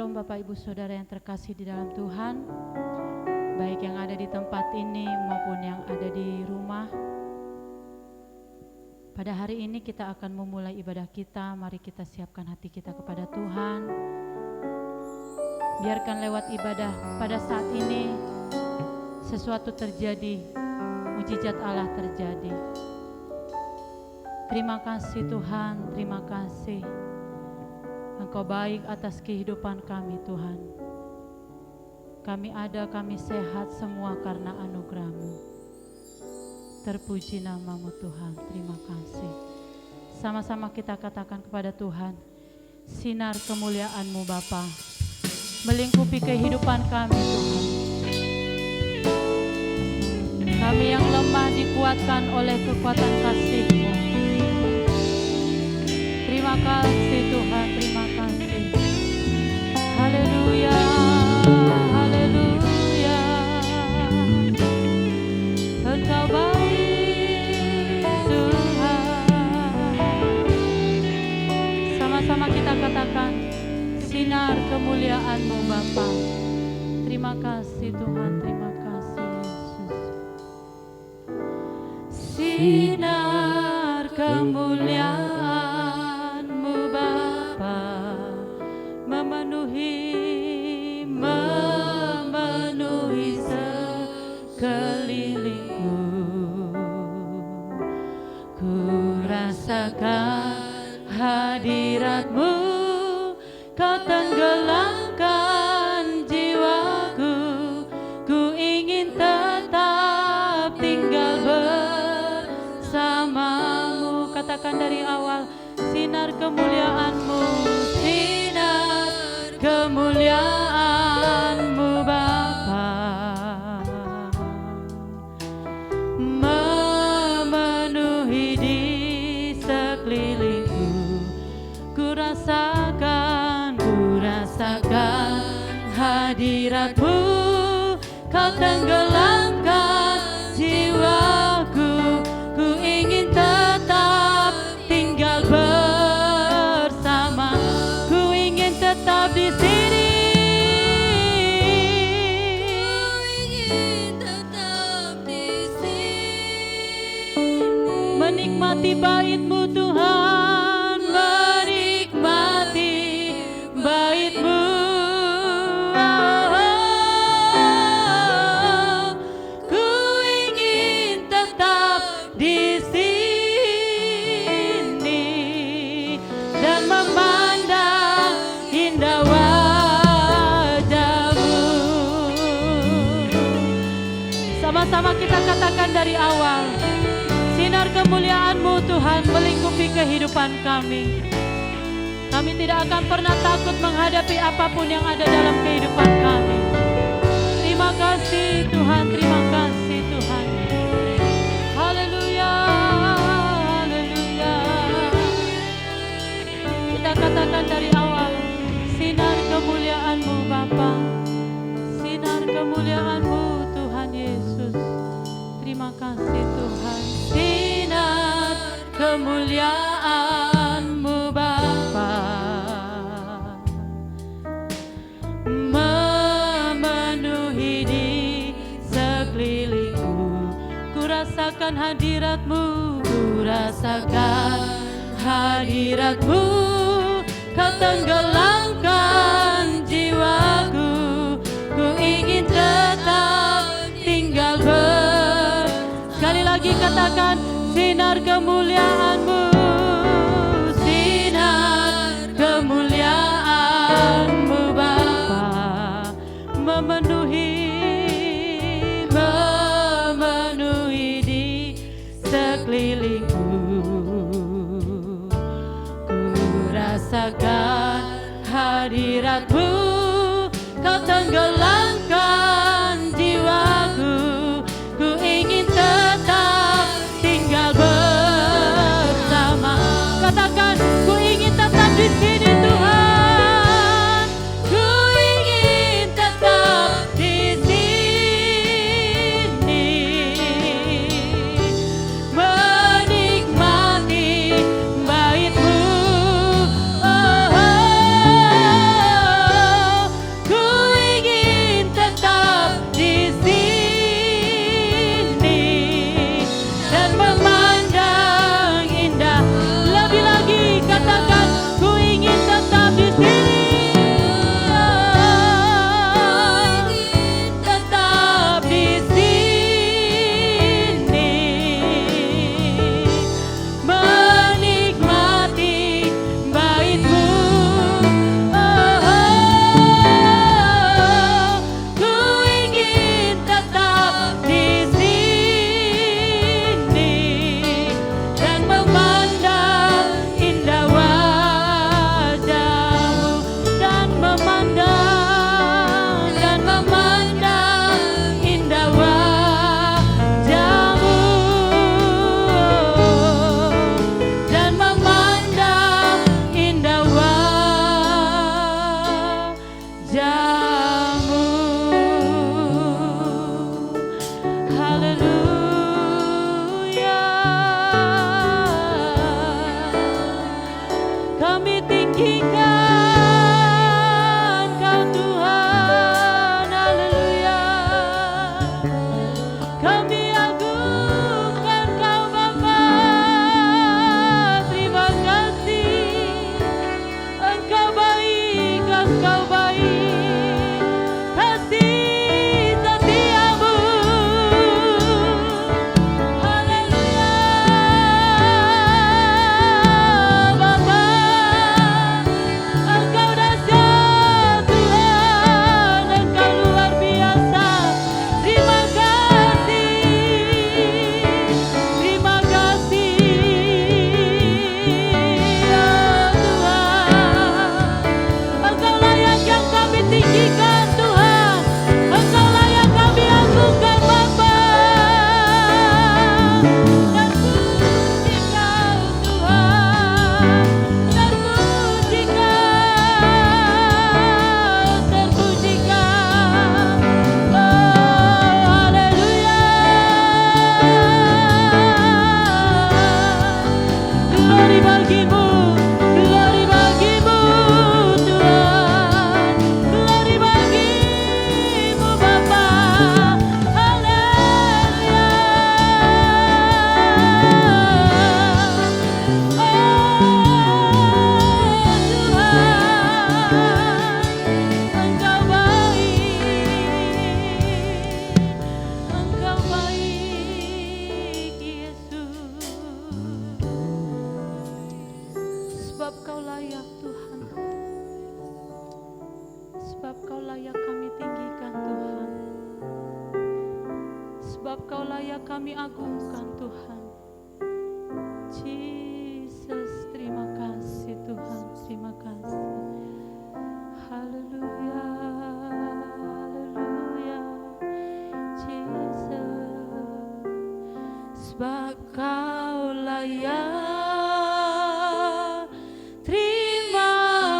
Shalom Bapak Ibu Saudara yang terkasih di dalam Tuhan, baik yang ada di tempat ini maupun yang ada di rumah. Pada hari ini kita akan memulai ibadah kita. Mari kita siapkan hati kita kepada Tuhan. Biarkan lewat ibadah pada saat ini sesuatu terjadi, mujizat Allah terjadi. Terima kasih Tuhan, terima kasih. Engkau baik atas kehidupan kami Tuhan. Kami ada, kami sehat semua karena anugerah-Mu. Terpuji nama-Mu Tuhan, terima kasih. Sama-sama kita katakan kepada Tuhan, sinar kemuliaan-Mu Bapa melingkupi kehidupan kami Tuhan. Kami yang lemah dikuatkan oleh kekuatan kasih-Mu. Terima kasih Tuhan, terima kasih. Haleluya, haleluya. Engkau baik Tuhan. Sama-sama kita katakan, sinar kemuliaan-Mu Bapa. Terima kasih Tuhan, terima kasih Yesus. Sinar kemuliaan memenuhi sekelilingku. Ku rasakan hadirat-Mu, Kau tenggelamkan jiwaku. Ku ingin tetap tinggal bersama-Mu. Katakan dari awal, sinar kemuliaan-Mu, sinar kemuliaan-Mu Bapa, memenuhi di sekelilingku. Ku rasakan hadirat-Mu, Kau tenggelamkan jiwaku. Ku ingin tetap tinggal bersama, ku ingin tetap di sini. Ku ingin tetap di sini. Menikmati bait-Mu Tuhan, menikmati bait-Mu. Ku ingin tetap di sini dan memandang indah wajah-Mu. Sama-sama kita katakan dari awal, sinar kemuliaan-Mu Tuhan melingkupi kehidupan kami. Kami tidak akan pernah takut menghadapi apapun yang ada dalam kehidupan kami. Terima kasih Tuhan, terima kasih Tuhan. Haleluya, haleluya. Kita katakan dari awal, sinar kemuliaan-Mu Bapa, sinar kemuliaan-Mu Tuhan Yesus. Terima kasih Tuhan. Sinar kemuliaan-Mu Bapa, memenuhi di sekelilingku. Ku rasakan hadirat-Mu, ku rasakan hadirat-Mu. Kau tenggelamkan jiwaku. Ku ingin tetap tinggal sekali lagi katakan, sinar kemuliaan-Mu, sinar kemuliaan-Mu Bapa, memenuhi di sekelilingku. Ku rasakan hadirat-Mu, Kau tenggelamkan jiwaku. Ku ingin tetap tinggal bersama. Katakan, ku ingin tetap di sini Tuhan. Ku ingin tetap di sini, menikmati bait-Mu. Oh, oh, oh. layak kami agungkan Tuhan. Jesus, terima kasih Tuhan, terima kasih. Haleluya, haleluya, Jesus. Sebab Kau layak, terima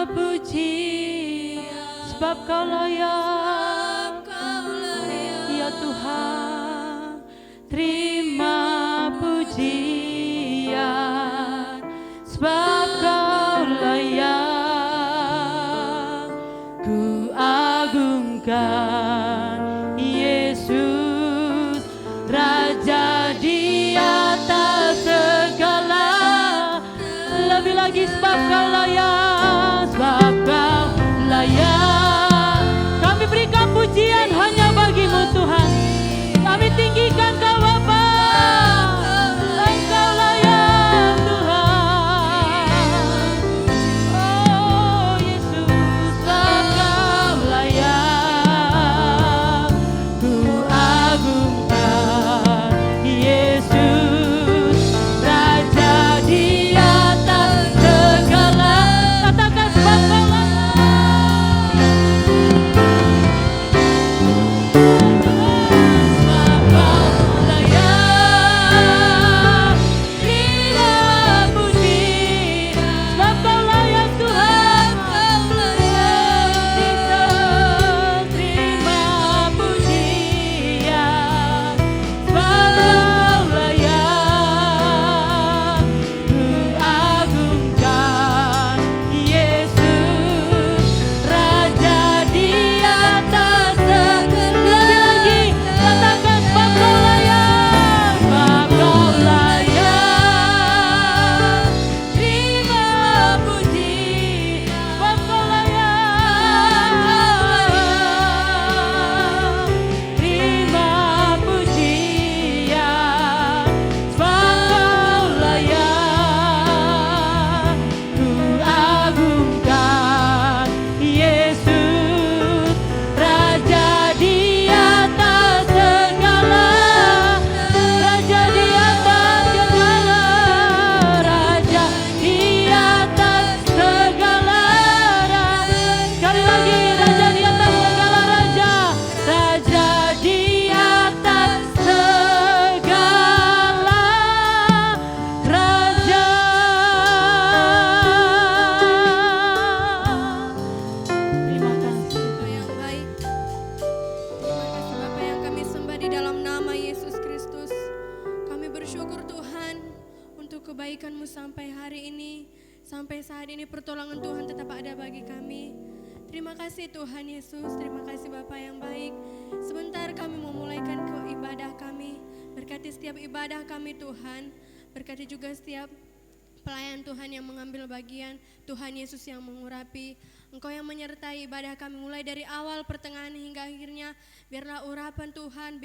puji. Sebab Kau layak, ya Tuhan, terima pujian. Sebab Kau layak, ku agungkan Yesus, Raja di atas segala. Lebih lagi sebab Kau layak, sebab Kau layak. Kami berikan pujian hanya bagi-Mu Tuhan. Kami tinggikan Kau Bapa. Engkau layak Tuhan. Oh Yesus, sebab Kau layak, ku agungkan Yesus, Raja di atas segala. Katakan sebab Kau layak. Sebab Kau layak, terima puji. Sebab Kau layak Tuhan. Jesus, terima pujian. Sebab Kau layak, ku agungkan Yesus, Raja di atas segala. Lagi katakan sebab Kau layak, sebab Kau layak, terima puji. Sebab Kau layak, terima pujian. Sebab Kau layak, ku agungkan Yesus, Raja di atas segala. Raja di atas segala. Raja di atas segala. Sekali lagi, Raja di atas segala. Raja, Raja di atas segala. Raja. Terima kasih. Bapa yang baik, terima kasih Bapa yang kami sembah di dalam nama Yesus Kristus. Kami bersyukur Tuhan untuk kebaikan-Mu sampai hari ini. Sampai saat ini pertolongan Tuhan tetap ada bagi kami. Terima kasih Tuhan Yesus, terima kasih Bapa yang baik. Sebentar kami memulaikan ke ibadah kami. Berkati setiap ibadah kami Tuhan. Berkati juga setiap pelayan Tuhan yang mengambil bagian, Tuhan Yesus yang mengurapi, Engkau yang menyertai ibadah kami mulai dari awal, pertengahan hingga akhirnya. Biarlah urapan Tuhan,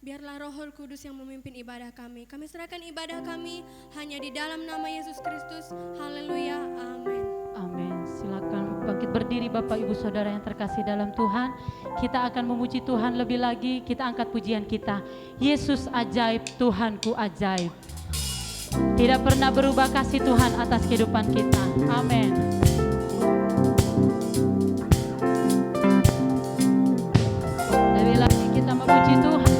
biarlah Roh Kudus yang memimpin ibadah kami. Kami serahkan ibadah kami hanya di dalam nama Yesus Kristus. Haleluya, amin. Amin. Silakan bangkit berdiri Bapak Ibu Saudara yang terkasih dalam Tuhan. Kita akan memuji Tuhan lebih lagi. Kita angkat pujian kita. Yesus ajaib, Tuhanku ajaib. Tidak pernah berubah kasih Tuhan atas kehidupan kita. Amin. Lebih lagi kita memuji Tuhan.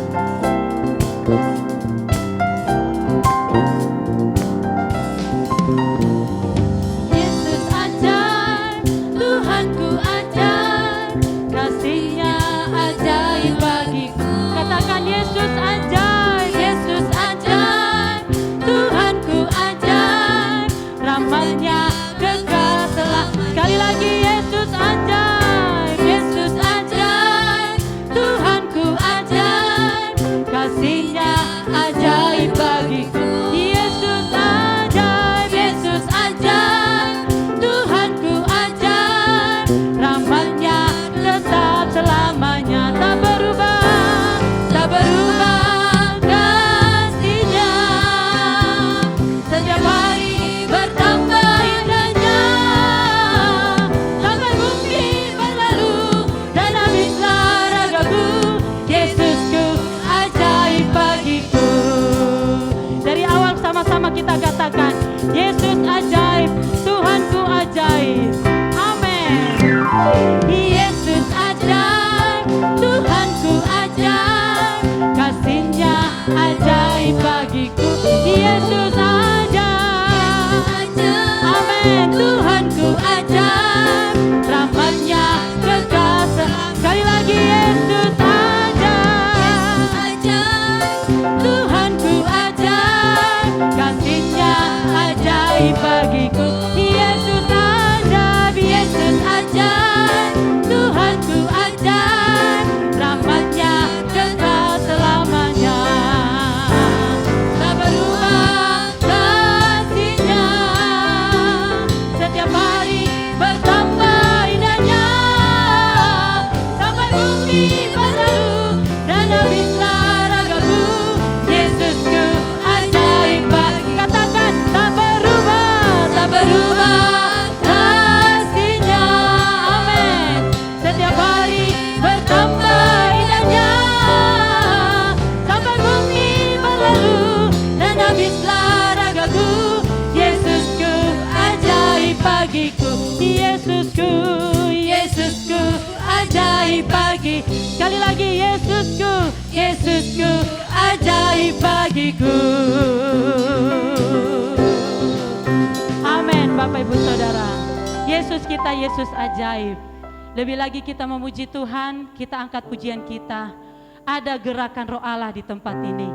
Yesus ajaib, Tuhanku ajaib, kasih-Nya ajaib bagiku. Katakan Yesus ajaib, Yesus ajaib, Tuhanku ajaib, rahmat-Nya kekal ajaib bagiku. Yesus ajaib, amin. Tuhanku ajaib, rahmatnya kekal. Sekali lagi Yesus ajaib, Tuhanku ajaib, kasihnya ajaib bagiku. Yesus ajaib, Yesus ajaib, Tuhanku ajaib, rahmatnya kekal selamanya. Tak berubah kasihnya, setiap hari bertambah indahnya. Sampai bumi berlalu dan habislah ragaku. Yesusku ajaib bagi. Katakan tak berubah kasihnya, amin. Setiap hari bertambah indahnya. Sampai bumi berlalu dan habislah ragaku. Yesusku ajaib bagiku. Yesusku, Yesusku ajaib bagi. Sekali lagi Yesusku, Yesusku ajaib bagiku. Amin Bapak Ibu Saudara. Yesus kita, Yesus ajaib. Lebih lagi kita memuji Tuhan, kita angkat pujian kita. Ada gerakan Roh Allah di tempat ini.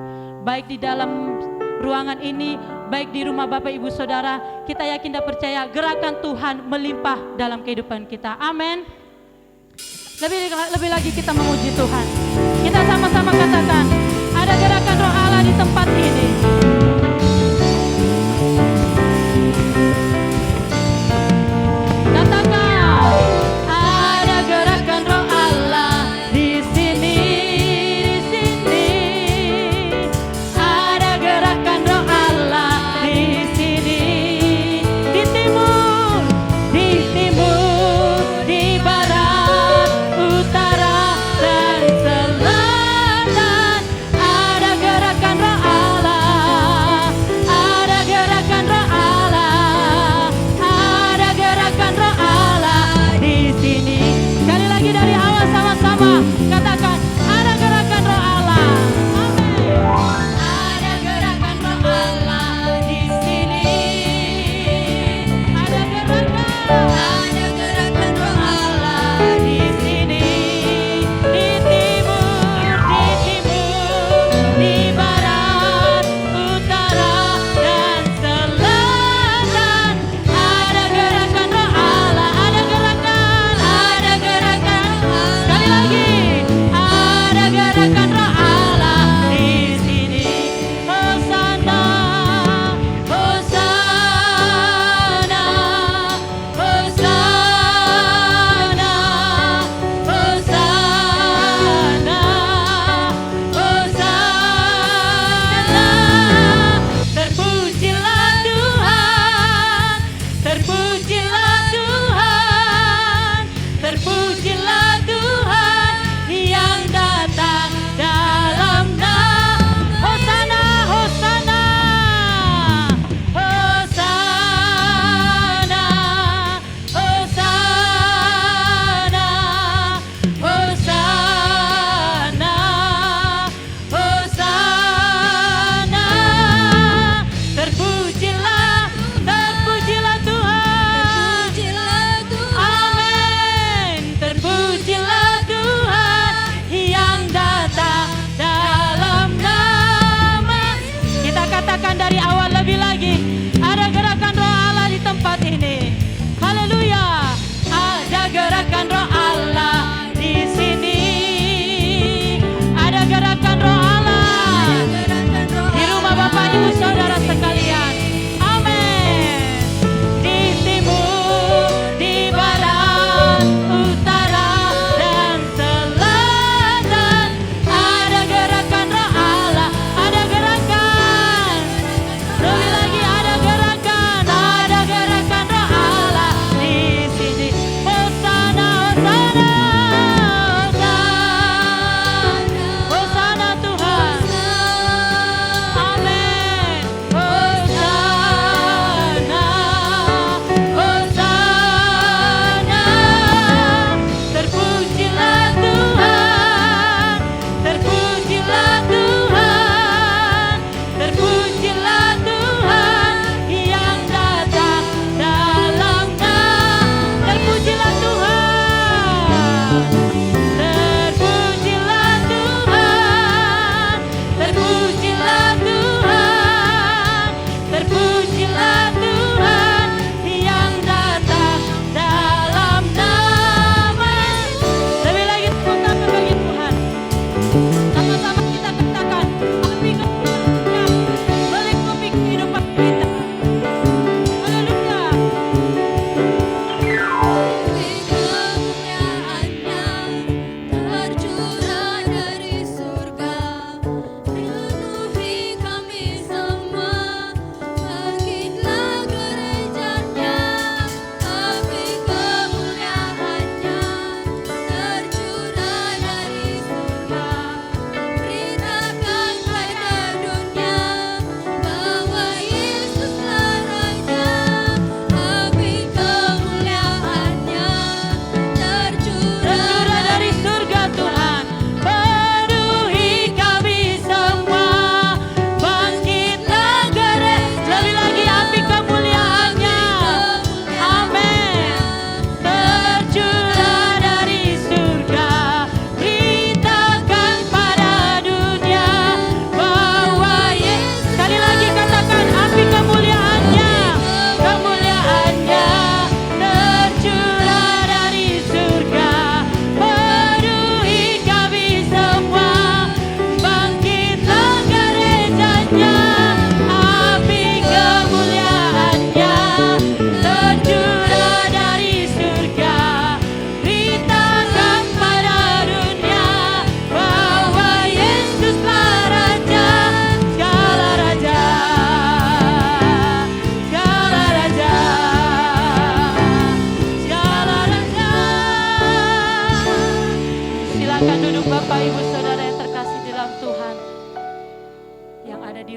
Baik di dalam ruangan ini, baik di rumah Bapak Ibu Saudara, kita yakin dan percaya gerakan Tuhan melimpah dalam kehidupan kita. Amin. Lebih lagi kita memuji Tuhan. Kita sama-sama katakan, ada gerakan Roh Allah di tempat ini. Katakan, ada gerakan Roh Allah di sini, di sini. Ada gerakan Roh Allah di sini, di timur, di barat, utara dan selatan.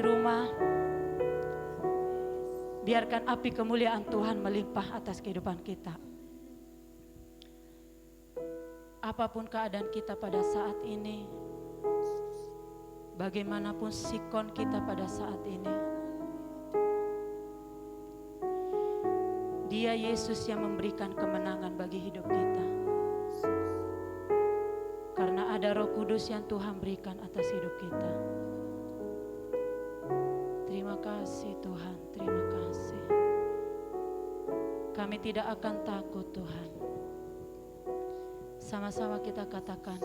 di rumah, biarkan api kemuliaan Tuhan melimpah atas kehidupan kita. Apapun keadaan kita pada saat ini, bagaimanapun sikon kita pada saat ini, Dia Yesus yang memberikan kemenangan bagi hidup kita. Karena ada Roh Kudus yang Tuhan berikan atas hidup kita. Terima kasih Tuhan, terima kasih. Kami tidak akan takut Tuhan. Sama-sama kita katakan,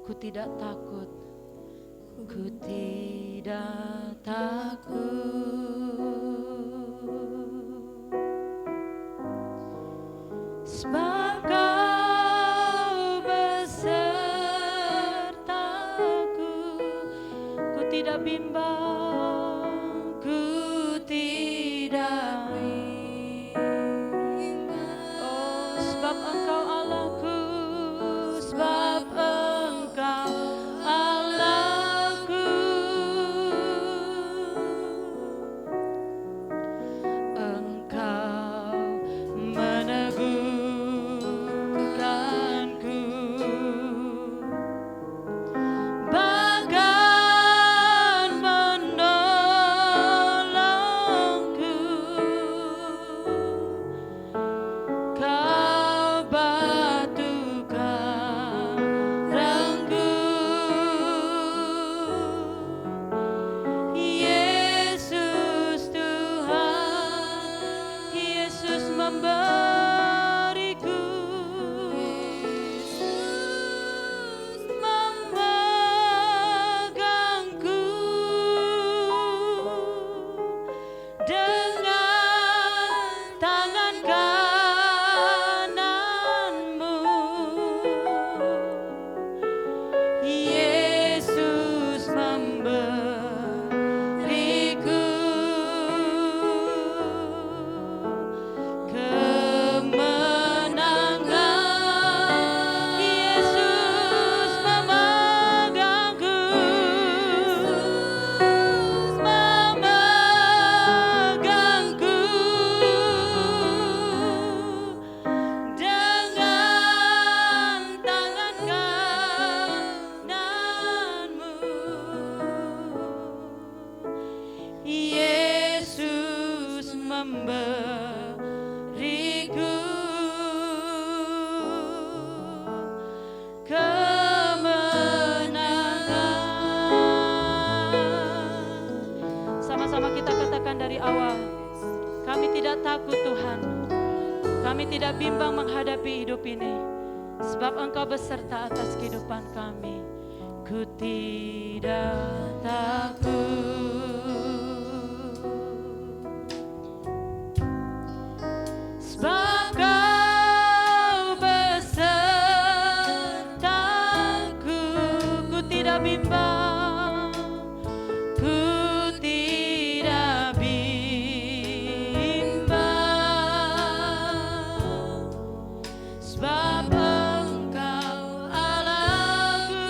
ku tidak takut, ku tidak takut. Sebab Kau besertaku, ku tidak bimbang, ku tidak bimbang. Oh, sebab Engkau Allahku, sebab Engkau Allahku. Engkau meneguhkanku, bahkan menolongku. Kau batu karangku, Yesus Tuhan, Yesus memberiku, Yesus memegangku dengan tangan kananmu. Yesus memberiku kemenangan. Yesus memegangku, memegangku dengan tangan kananmu. Yesus memberiku kemenangan. Sama-sama kita katakan dari awal, kami tidak takut Tuhan, kami tidak bimbang menghadapi hidup ini, sebab Engkau beserta atas kehidupan kami. Ku tidak takut, sebab Kau besertaku. Ku tidak bimbang, ku tidak bimbang, sebab Engkau Allahku.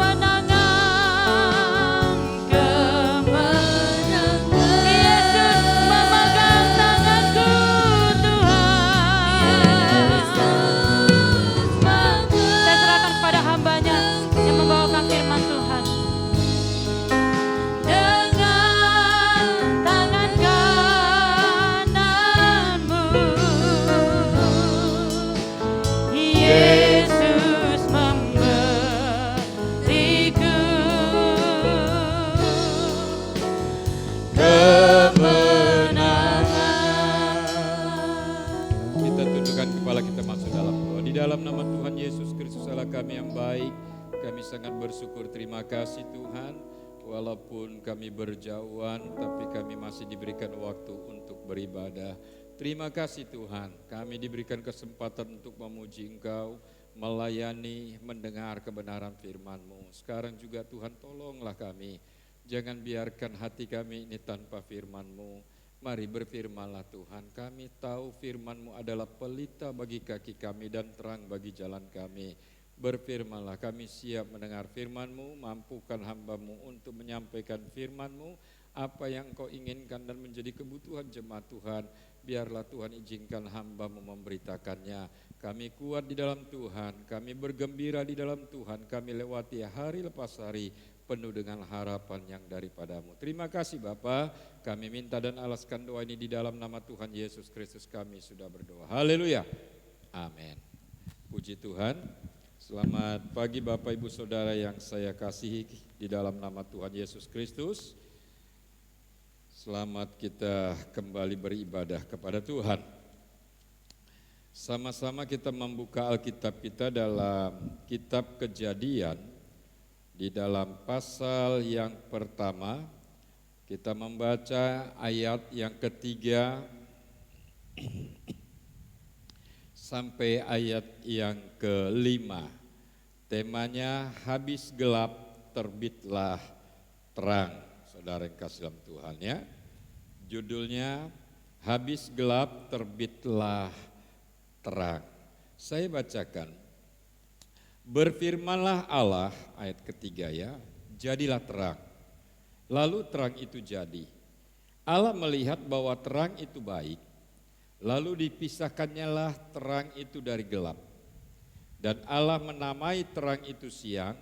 kemenangan, kemenangan. Yesus memegang tanganku Tuhan. Saya serahkan kepada hambanya yang membawakan firman Tuhan. Dengan tangan kananmu, Yesus memberiku kemenangan. Kita tundukkan kepala kita masuk dalam doa. Di dalam nama Tuhan Yesus Kristus Allah kami yang baik, kami sangat bersyukur, terima kasih Tuhan. Walaupun kami berjauhan, tapi kami masih diberikan waktu untuk beribadah. Terima kasih Tuhan, kami diberikan kesempatan untuk memuji Engkau, melayani, mendengar kebenaran firman-Mu. Sekarang juga Tuhan tolonglah kami, jangan biarkan hati kami ini tanpa firman-Mu. Mari berfirmanlah Tuhan, kami tahu firman-Mu adalah pelita bagi kaki kami dan terang bagi jalan kami. Berfirmanlah, kami siap mendengar firman-Mu, mampukan hamba-Mu untuk menyampaikan firman-Mu, apa yang Engkau inginkan dan menjadi kebutuhan jemaat Tuhan. Biarlah Tuhan izinkan hamba-Mu memberitakannya. Kami kuat di dalam Tuhan, kami bergembira di dalam Tuhan, kami lewati hari lepas hari penuh dengan harapan yang daripada-Mu. Terima kasih Bapa, kami minta dan alaskan doa ini di dalam nama Tuhan Yesus Kristus kami sudah berdoa. Haleluya, amin. Puji Tuhan. Selamat pagi Bapak Ibu Saudara yang saya kasihi di dalam nama Tuhan Yesus Kristus. Selamat kita kembali beribadah kepada Tuhan. Sama-sama kita membuka Alkitab kita dalam kitab Kejadian. Di dalam pasal yang pertama kita membaca ayat yang ketiga sampai ayat yang kelima. Temanya habis gelap terbitlah terang. Saudara yang kasih dalam Tuhan ya. Judulnya habis gelap terbitlah terang. Saya bacakan. Berfirmanlah Allah, ayat ketiga ya, jadilah terang. Lalu terang itu jadi. Allah melihat bahwa terang itu baik. Lalu dipisahkannyalah terang itu dari gelap. Dan Allah menamai terang itu siang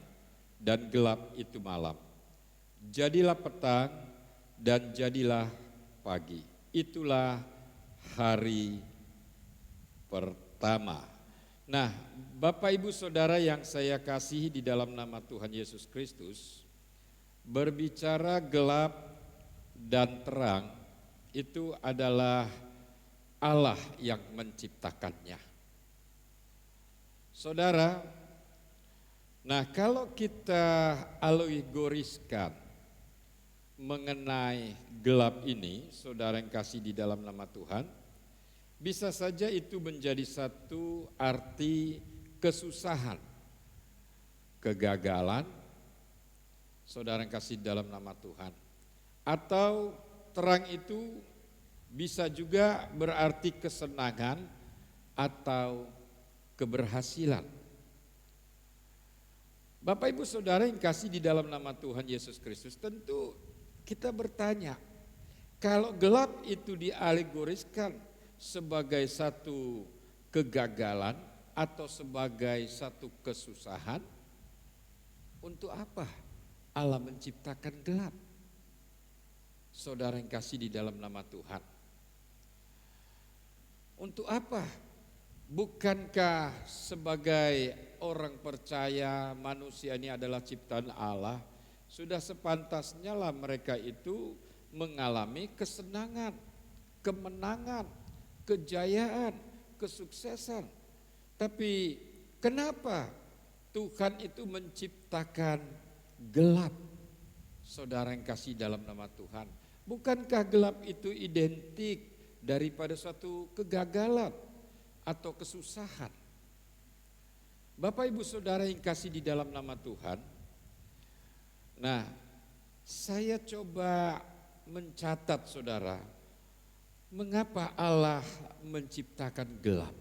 dan gelap itu malam. Jadilah petang dan jadilah pagi. Itulah hari pertama. Nah, Bapak Ibu Saudara yang saya kasihi di dalam nama Tuhan Yesus Kristus, berbicara gelap dan terang itu adalah Allah yang menciptakannya. Saudara, nah kalau kita alegoriskan mengenai gelap ini, saudara yang kasih di dalam nama Tuhan, bisa saja itu menjadi satu arti kesusahan, kegagalan, saudara yang kasih dalam nama Tuhan. Atau terang itu bisa juga berarti kesenangan atau keberhasilan. Bapak Ibu Saudara yang kasih di dalam nama Tuhan Yesus Kristus, tentu kita bertanya, kalau gelap itu dialegoriskan sebagai satu kegagalan atau sebagai satu kesusahan, untuk apa Allah menciptakan gelap? Saudara yang kasih di dalam nama Tuhan, untuk apa? Bukankah sebagai orang percaya manusia ini adalah ciptaan Allah, sudah sepantasnya lah mereka itu mengalami kesenangan, kemenangan, kejayaan, kesuksesan. Tapi kenapa Tuhan itu menciptakan gelap? Saudara yang kasih dalam nama Tuhan, bukankah gelap itu identik daripada suatu kegagalan atau kesusahan? Bapak Ibu Saudara yang kasih di dalam nama Tuhan, nah saya coba mencatat saudara, mengapa Allah menciptakan gelap?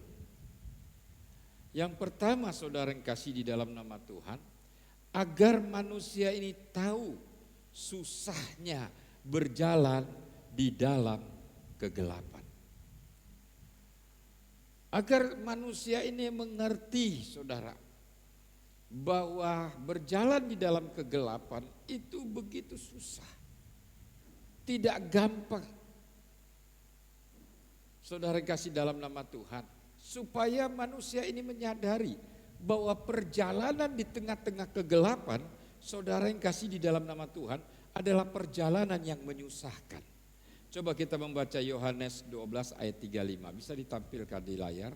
Yang pertama saudara yang kasih di dalam nama Tuhan, agar manusia ini tahu susahnya berjalan di dalam kegelapan. Agar manusia ini mengerti, saudara, bahwa berjalan di dalam kegelapan itu begitu susah. Tidak gampang. Saudara kasih dalam nama Tuhan, supaya manusia ini menyadari bahwa perjalanan di tengah-tengah kegelapan, saudara yang kasih di dalam nama Tuhan, adalah perjalanan yang menyusahkan. Coba kita membaca Yohanes 12 ayat 35, bisa ditampilkan di layar.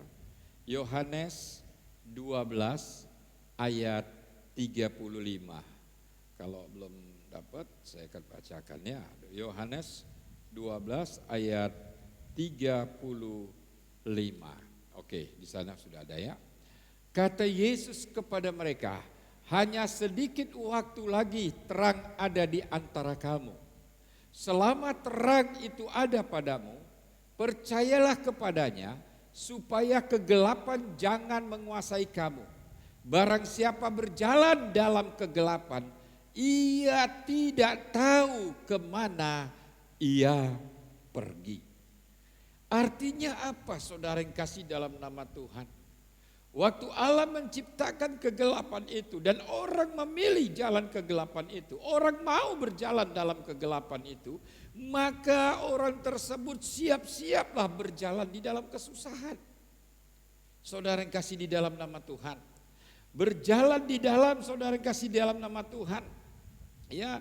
Yohanes 12 ayat 35. Kalau belum dapat saya akan bacakan ya. Yohanes 12 ayat 35. Oke, di sana sudah ada ya. Kata Yesus kepada mereka, hanya sedikit waktu lagi terang ada di antara kamu. Selama terang itu ada padamu, percayalah kepadanya supaya kegelapan jangan menguasai kamu. Barang siapa berjalan dalam kegelapan, ia tidak tahu kemana ia pergi. Artinya apa, saudara yang kasih dalam nama Tuhan? Waktu Allah menciptakan kegelapan itu dan orang memilih jalan kegelapan itu, orang mau berjalan dalam kegelapan itu, maka orang tersebut siap-siaplah berjalan di dalam kesusahan. Saudara yang kasih di dalam nama Tuhan, berjalan di dalam, saudara yang kasih di dalam nama Tuhan, ya,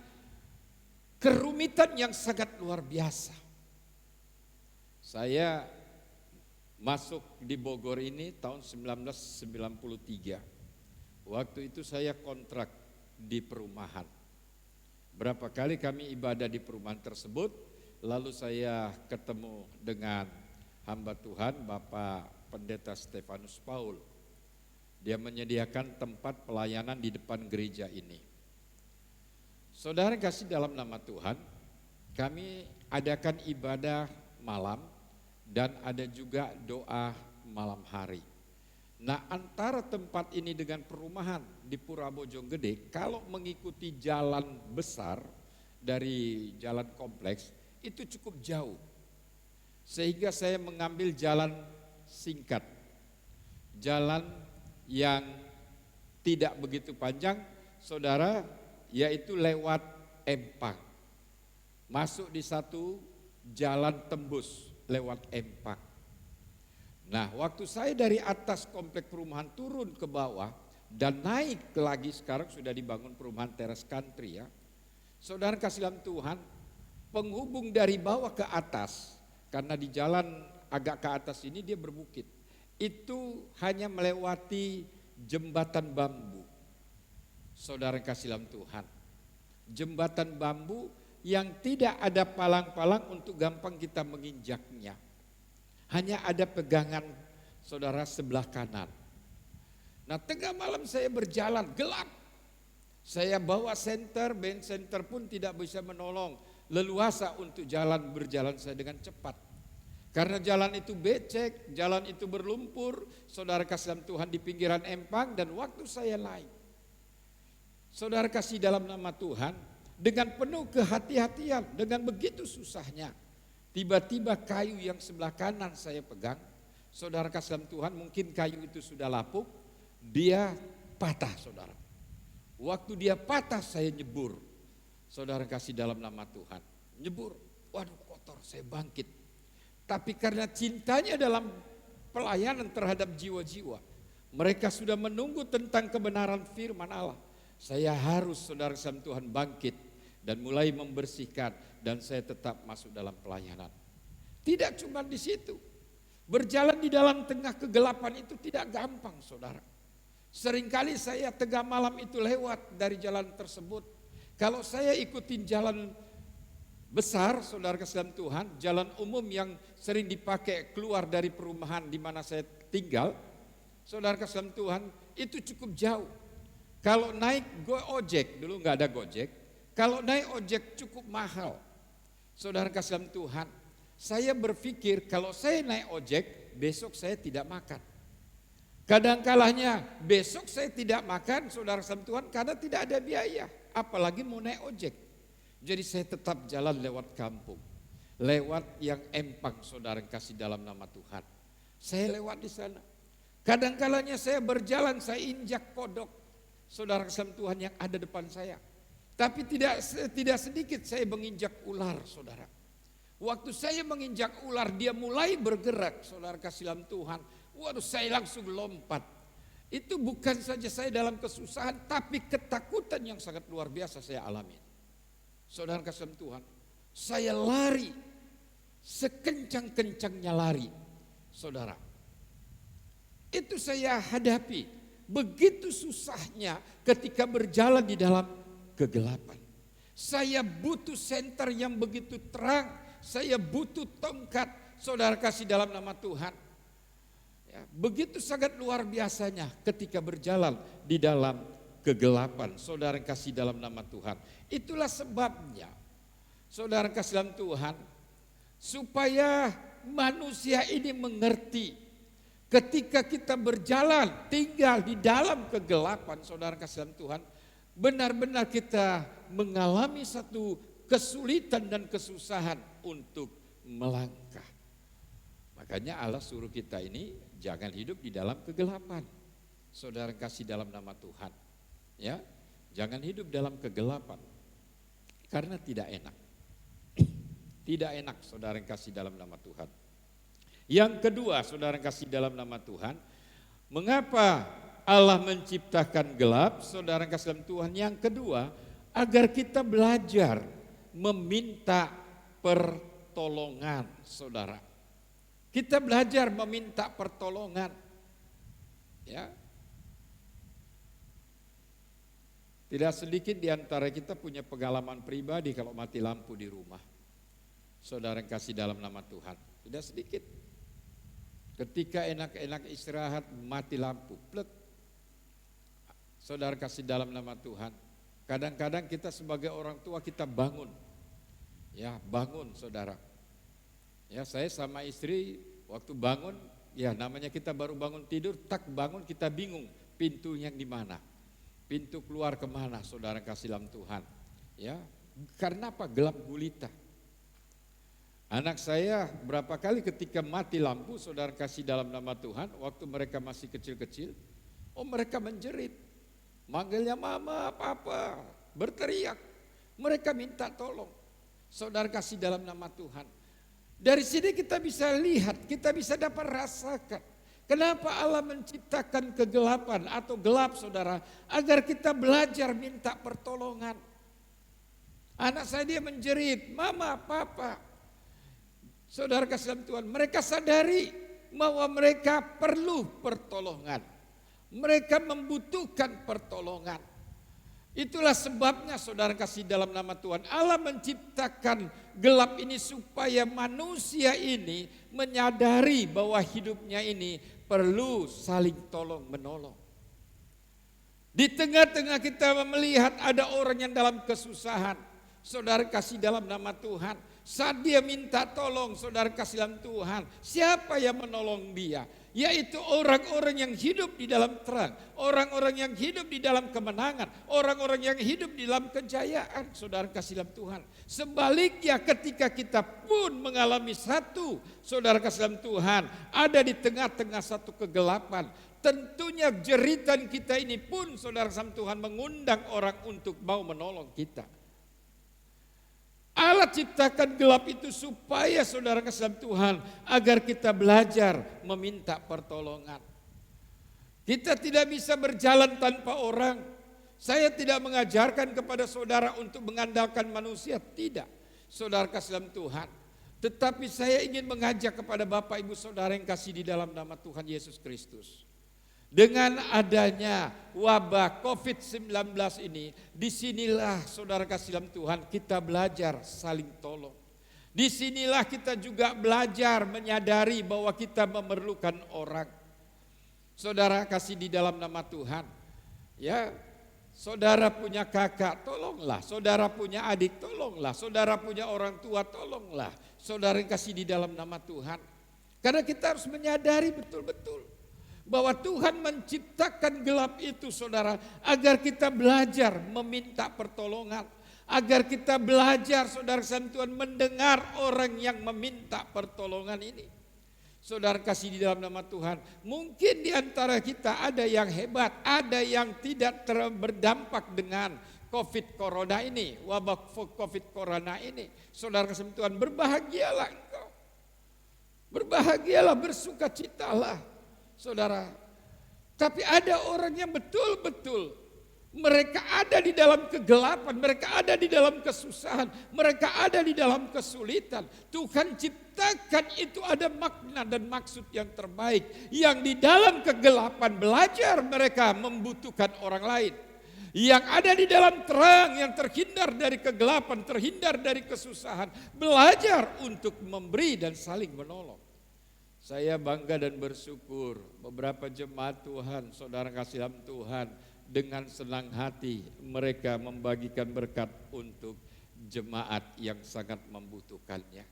kerumitan yang sangat luar biasa. Saya masuk di Bogor ini tahun 1993. Waktu itu saya kontrak di perumahan. Berapa kali kami ibadah di perumahan tersebut, lalu saya ketemu dengan hamba Tuhan Bapak Pendeta Stefanus Paul. Dia menyediakan tempat pelayanan di depan gereja ini. Saudara kasih dalam nama Tuhan, kami adakan ibadah malam dan ada juga doa malam hari. Nah, antara tempat ini dengan perumahan di Pura Bojonggede, kalau mengikuti jalan besar dari jalan kompleks itu cukup jauh. Sehingga saya mengambil jalan singkat, jalan yang tidak begitu panjang, saudara, yaitu lewat Empang. Masuk di satu jalan tembus lewat Empang. Nah, waktu saya dari atas komplek perumahan turun ke bawah dan naik lagi, sekarang sudah dibangun perumahan teras country ya. Saudara kasih dalam Tuhan, penghubung dari bawah ke atas, karena di jalan agak ke atas ini dia berbukit, itu hanya melewati jembatan bambu. Saudara kasih dalam Tuhan, jembatan bambu yang tidak ada palang-palang untuk gampang kita menginjaknya. Hanya ada pegangan, saudara, sebelah kanan. Nah, tengah malam saya berjalan, gelap. Saya bawa senter, band senter pun tidak bisa menolong. Leluasa untuk berjalan saya dengan cepat. Karena jalan itu becek, jalan itu berlumpur, saudara kasih dalam Tuhan, di pinggiran Empang. Dan waktu saya naik, saudara kasih dalam nama Tuhan, dengan penuh kehati-hatian, dengan begitu susahnya, tiba-tiba kayu yang sebelah kanan saya pegang, saudara kasih dalam Tuhan, mungkin kayu itu sudah lapuk, dia patah, saudara. Waktu dia patah saya nyebur, saudara kasih dalam nama Tuhan, nyebur, waduh kotor, saya bangkit. Tapi karena cintanya dalam pelayanan terhadap jiwa-jiwa, mereka sudah menunggu tentang kebenaran firman Allah. Saya harus, saudara kasih dalam Tuhan, bangkit dan mulai membersihkan, dan saya tetap masuk dalam pelayanan. Tidak cuma di situ, berjalan di dalam tengah kegelapan itu tidak gampang, saudara. Seringkali saya tengah malam itu lewat dari jalan tersebut. Kalau saya ikutin jalan besar, saudara kasih dalam Tuhan, jalan umum yang sering dipakai keluar dari perumahan di mana saya tinggal, saudara kasih dalam Tuhan, itu cukup jauh. Kalau naik ojek, dulu nggak ada Gojek. Kalau naik ojek cukup mahal. Saudara kasih dalam Tuhan, saya berpikir kalau saya naik ojek, besok saya tidak makan. Kadang-kalanya besok saya tidak makan, saudara kasih Tuhan, karena tidak ada biaya. Apalagi mau naik ojek. Jadi saya tetap jalan lewat kampung. Lewat yang empang, saudara kasih dalam nama Tuhan. Saya lewat di sana. Kadang-kalanya saya berjalan, saya injak kodok, saudara kasih Tuhan, yang ada depan saya. Tapi tidak sedikit saya menginjak ular, saudara. Waktu saya menginjak ular, dia mulai bergerak, saudara kasih dalam Tuhan. Waduh, saya langsung lompat. Itu bukan saja saya dalam kesusahan, tapi ketakutan yang sangat luar biasa saya alami. Saudara kasih dalam Tuhan, saya lari sekencang-kencangnya lari, saudara. Itu saya hadapi. Begitu susahnya ketika berjalan di dalam kegelapan. Saya butuh senter yang begitu terang. Saya butuh tongkat, saudara kasih dalam nama Tuhan. Ya, begitu sangat luar biasanya ketika berjalan di dalam kegelapan, saudara kasih dalam nama Tuhan. Itulah sebabnya, saudara kasih dalam Tuhan, supaya manusia ini mengerti ketika kita berjalan tinggal di dalam kegelapan, saudara kasih dalam Tuhan, benar-benar kita mengalami satu kesulitan dan kesusahan untuk melangkah. Makanya Allah suruh kita ini jangan hidup di dalam kegelapan. Saudara kasih dalam nama Tuhan. Ya, jangan hidup dalam kegelapan. Karena tidak enak. Tidak enak, saudara kasih dalam nama Tuhan. Yang kedua, saudara kasih dalam nama Tuhan, mengapa Allah menciptakan gelap, saudara kasih dalam Tuhan? Yang kedua, agar kita belajar meminta pertolongan, saudara. Kita belajar meminta pertolongan. Ya. Tidak sedikit di antara kita punya pengalaman pribadi kalau mati lampu di rumah. Saudara yang kasih dalam nama Tuhan. Tidak sedikit. Ketika enak-enak istirahat mati lampu, plek. Saudara kasih dalam nama Tuhan. Kadang-kadang kita sebagai orang tua kita bangun. Ya, bangun saudara. Ya, saya sama istri waktu bangun, ya namanya kita baru bangun tidur, tak bangun kita bingung pintunya di mana, pintu keluar kemana, saudara kasih dalam Tuhan. Ya, karena apa? Gelap gulita. Anak saya berapa kali ketika mati lampu, saudara kasih dalam nama Tuhan, waktu mereka masih kecil-kecil, mereka menjerit, manggilnya mama, papa, berteriak, mereka minta tolong, saudara kasih dalam nama Tuhan. Dari sini kita bisa lihat, kita bisa dapat rasakan kenapa Allah menciptakan kegelapan atau gelap, saudara, agar kita belajar minta pertolongan. Anak saya dia menjerit, mama, papa. Saudara kasih dalam Tuhan, mereka sadari bahwa mereka perlu pertolongan. Mereka membutuhkan pertolongan. Itulah sebabnya, saudara kasih dalam nama Tuhan, Allah menciptakan gelap ini supaya manusia ini menyadari bahwa hidupnya ini perlu saling tolong menolong. Di tengah-tengah kita melihat ada orang yang dalam kesusahan, saudara kasih dalam nama Tuhan. Saat dia minta tolong, saudara kasih dalam Tuhan, siapa yang menolong dia? Yaitu orang-orang yang hidup di dalam terang, orang-orang yang hidup di dalam kemenangan, orang-orang yang hidup di dalam kejayaan, saudara kasih dalam Tuhan. Sebaliknya ketika kita pun mengalami satu, saudara kasih dalam Tuhan, ada di tengah-tengah satu kegelapan, tentunya jeritan kita ini pun, saudara kasih dalam Tuhan, mengundang orang untuk mau menolong kita. Allah ciptakan gelap itu supaya, saudara kasih dalam Tuhan, agar kita belajar meminta pertolongan. Kita tidak bisa berjalan tanpa orang. Saya tidak mengajarkan kepada saudara untuk mengandalkan manusia, tidak, saudara kasih dalam Tuhan. Tetapi saya ingin mengajak kepada Bapak Ibu Saudara yang kasih di dalam nama Tuhan Yesus Kristus. Dengan adanya wabah COVID-19 ini, disinilah, saudara kasih dalam Tuhan, kita belajar saling tolong. Disinilah kita juga belajar menyadari bahwa kita memerlukan orang. Saudara kasih di dalam nama Tuhan, ya, saudara punya kakak, tolonglah. Saudara punya adik, tolonglah. Saudara punya orang tua, tolonglah. Saudara kasih di dalam nama Tuhan. Karena kita harus menyadari betul-betul Bahwa Tuhan menciptakan gelap itu saudara, agar kita belajar meminta pertolongan. Agar kita belajar saudara Tuhan mendengar orang yang meminta pertolongan ini. Saudara kasih di dalam nama Tuhan, mungkin di antara kita ada yang hebat, ada yang tidak berdampak dengan COVID Corona ini, wabah COVID Corona ini. Saudara kasih Tuhan, berbahagialah engkau. Berbahagialah, bersukacitalah saudara. Tapi ada orang yang betul-betul mereka ada di dalam kegelapan, mereka ada di dalam kesusahan, mereka ada di dalam kesulitan. Tuhan ciptakan itu ada makna dan maksud yang terbaik. Yang di dalam kegelapan belajar mereka membutuhkan orang lain. Yang ada di dalam terang, yang terhindar dari kegelapan, terhindar dari kesusahan, belajar untuk memberi dan saling menolong. Saya bangga dan bersyukur beberapa jemaat Tuhan, saudara kasih dalam Tuhan, dengan senang hati mereka membagikan berkat untuk jemaat yang sangat membutuhkannya.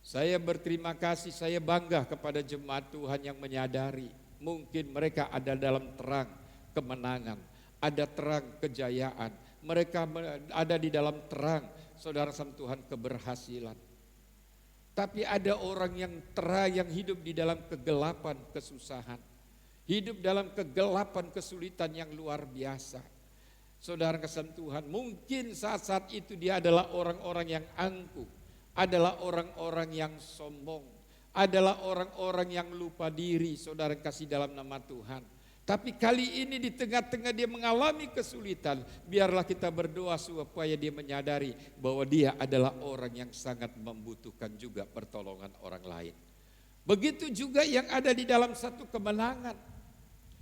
Saya berterima kasih, saya bangga kepada jemaat Tuhan yang menyadari mungkin mereka ada dalam terang kemenangan, ada terang kejayaan, mereka ada di dalam terang saudara sama Tuhan keberhasilan. Tapi ada orang yang terang yang hidup di dalam kegelapan kesusahan. Hidup dalam kegelapan kesulitan yang luar biasa. Saudara kasih Tuhan, mungkin saat-saat itu dia adalah orang-orang yang angkuh, adalah orang-orang yang sombong, adalah orang-orang yang lupa diri, saudara kasih dalam nama Tuhan. Tapi kali ini di tengah-tengah dia mengalami kesulitan, biarlah kita berdoa supaya dia menyadari bahwa dia adalah orang yang sangat membutuhkan juga pertolongan orang lain. Begitu juga yang ada di dalam satu kemenangan.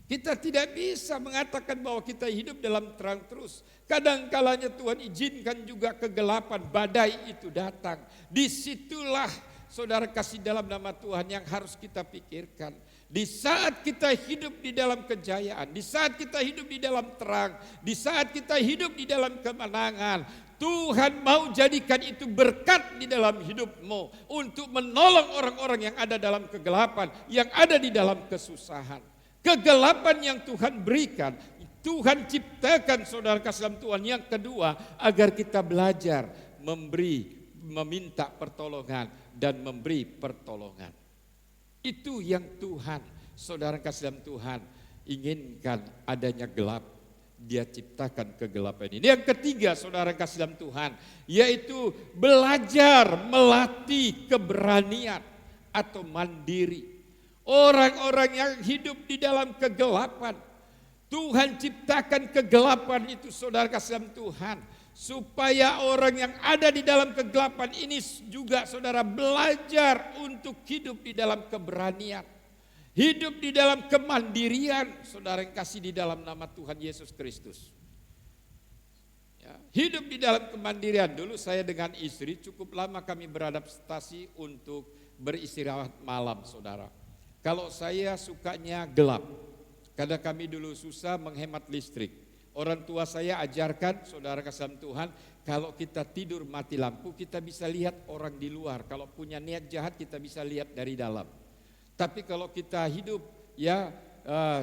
Kita tidak bisa mengatakan bahwa kita hidup dalam terang terus. Kadang-kalanya Tuhan izinkan juga kegelapan, badai itu datang. Disitulah saudara kasih dalam nama Tuhan yang harus kita pikirkan. Di saat kita hidup di dalam kejayaan, di saat kita hidup di dalam terang, di saat kita hidup di dalam kemenangan, Tuhan mau jadikan itu berkat di dalam hidupmu untuk menolong orang-orang yang ada dalam kegelapan, yang ada di dalam kesusahan. Kegelapan yang Tuhan berikan, Tuhan ciptakan saudara kasih dalam Tuhan. Yang kedua, agar kita belajar memberi, meminta pertolongan dan memberi pertolongan. Itu yang Tuhan, saudara kasih dalam Tuhan, inginkan adanya gelap. Dia ciptakan kegelapan ini. Yang ketiga saudara kasih dalam Tuhan, yaitu belajar melatih keberanian atau mandiri. Orang-orang yang hidup di dalam kegelapan, Tuhan ciptakan kegelapan itu saudara kasih dalam Tuhan, supaya orang yang ada di dalam kegelapan ini juga saudara belajar untuk hidup di dalam keberanian, hidup di dalam kemandirian, saudara yang kasih di dalam nama Tuhan Yesus Kristus. Ya, hidup di dalam kemandirian. Dulu saya dengan istri cukup lama kami beradaptasi untuk beristirahat malam saudara. Kalau saya sukanya gelap, karena kami dulu susah menghemat listrik. Orang tua saya ajarkan, saudara kasih Tuhan, kalau kita tidur mati lampu, kita bisa lihat orang di luar. Kalau punya niat jahat, kita bisa lihat dari dalam. Tapi kalau kita hidup,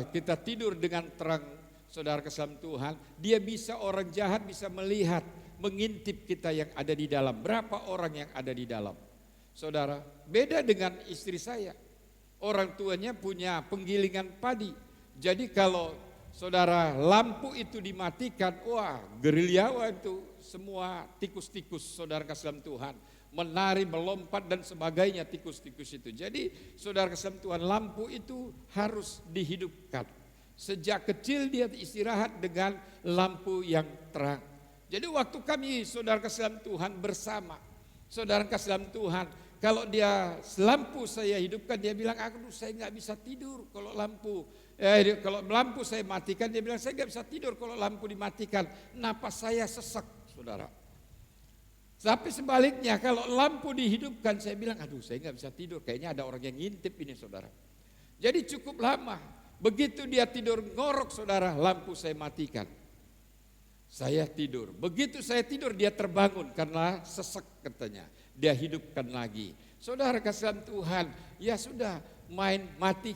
kita tidur dengan terang, saudara kasih Tuhan, dia bisa, orang jahat bisa melihat, mengintip kita yang ada di dalam. Berapa orang yang ada di dalam? Saudara, beda dengan istri saya. Orang tuanya punya penggilingan padi. Jadi kalau saudara lampu itu dimatikan, wah gerilyawan itu semua tikus-tikus saudara kasih dalam Tuhan. Menari, melompat dan sebagainya tikus-tikus itu. Jadi saudara kasih dalam Tuhan, lampu itu harus dihidupkan. Sejak kecil dia istirahat dengan lampu yang terang. Jadi waktu kami saudara kasih dalam Tuhan bersama, saudara kasih dalam Tuhan, kalau dia lampu saya hidupkan, dia bilang, aduh saya nggak bisa tidur kalau lampu saya matikan. Dia bilang, saya nggak bisa tidur kalau lampu dimatikan. Napas saya sesak, saudara. Tapi sebaliknya, kalau lampu dihidupkan, saya bilang, aduh saya nggak bisa tidur. Kayaknya ada orang yang ngintip ini, saudara. Jadi cukup lama. Begitu dia tidur ngorok, saudara, lampu saya matikan. Saya tidur. Begitu saya tidur, dia terbangun karena sesak katanya. Dia hidupkan lagi. Saudara kasih Tuhan, ya sudah, main mati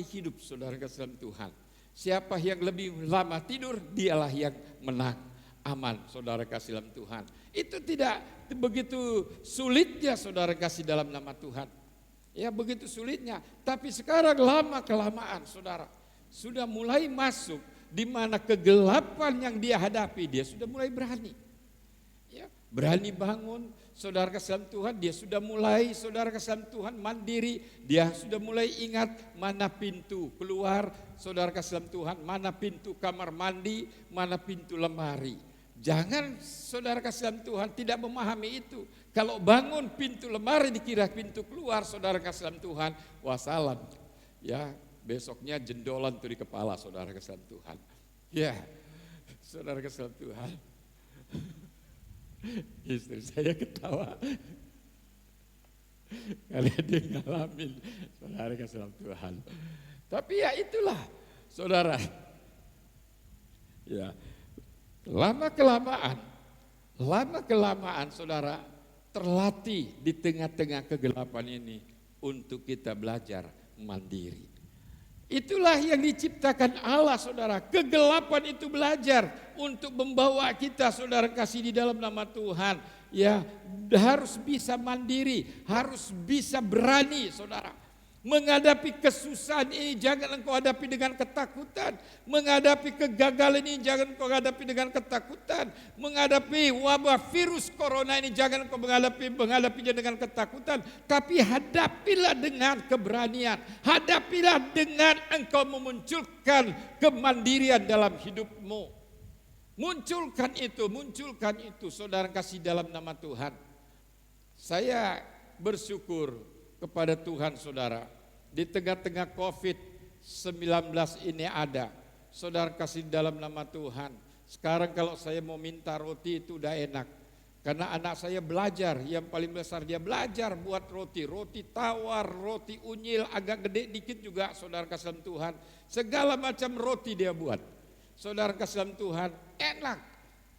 hidup saudara kasih dalam Tuhan. Siapa yang lebih lama tidur, dialah yang menang. Aman, saudara kasih dalam Tuhan. Itu tidak begitu sulitnya saudara kasih dalam nama Tuhan. Ya begitu sulitnya. Tapi sekarang lama kelamaan saudara sudah mulai masuk di mana kegelapan yang dia hadapi, dia sudah mulai berani. Ya, berani bangun, saudara kasih dalam Tuhan, dia sudah mulai saudara kasih dalam Tuhan mandiri, dia sudah mulai ingat mana pintu keluar, saudara kasih dalam Tuhan, mana pintu kamar mandi, mana pintu lemari. Jangan saudara kasih dalam Tuhan tidak memahami itu. Kalau bangun pintu lemari dikira pintu keluar, saudara kasih dalam Tuhan, wassalam. Ya, besoknya jendolan tuh di kepala saudara kasih dalam Tuhan. Ya, saudara kasih dalam Tuhan. Istri saya ketawa karena dia ngalamin saudara kasih dalam Tuhan. Tapi ya itulah saudara. Ya, lama kelamaan saudara terlatih di tengah-tengah kegelapan ini untuk kita belajar mandiri. Itulah yang diciptakan Allah saudara. Kegelapan itu belajar untuk membawa kita saudara kasih di dalam nama Tuhan. Ya harus bisa mandiri, harus bisa berani saudara. Menghadapi kesusahan ini jangan engkau hadapi dengan ketakutan. Menghadapi kegagalan ini jangan engkau hadapi dengan ketakutan. Menghadapi wabah virus corona ini jangan engkau menghadapinya dengan ketakutan. Tapi hadapilah dengan keberanian. Hadapilah dengan engkau memunculkan kemandirian dalam hidupmu. Munculkan itu saudara kasih dalam nama Tuhan. Saya bersyukur kepada Tuhan saudara, di tengah-tengah COVID-19 ini ada, saudara kasih dalam nama Tuhan. Sekarang kalau saya mau minta roti itu udah enak, karena anak saya belajar, yang paling besar dia belajar buat roti tawar, roti unyil, agak gede dikit juga saudara kasih dalam Tuhan. Segala macam roti dia buat, saudara kasih dalam Tuhan, enak,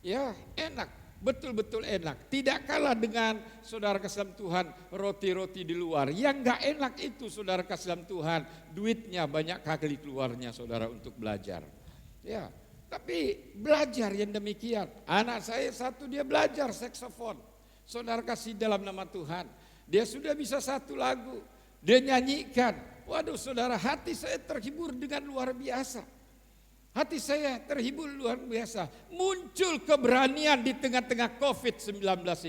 ya enak. Betul-betul enak, tidak kalah dengan saudara kasih dalam Tuhan roti-roti di luar. Yang gak enak itu saudara kasih dalam Tuhan, duitnya banyak kali keluarnya saudara untuk belajar. Ya, tapi belajar yang demikian. Anak saya satu dia belajar saksofon, saudara kasih dalam nama Tuhan. Dia sudah bisa satu lagu, dia nyanyikan. Waduh saudara, hati saya terhibur dengan luar biasa. Hati saya terhibur luar biasa. Muncul keberanian di tengah-tengah COVID-19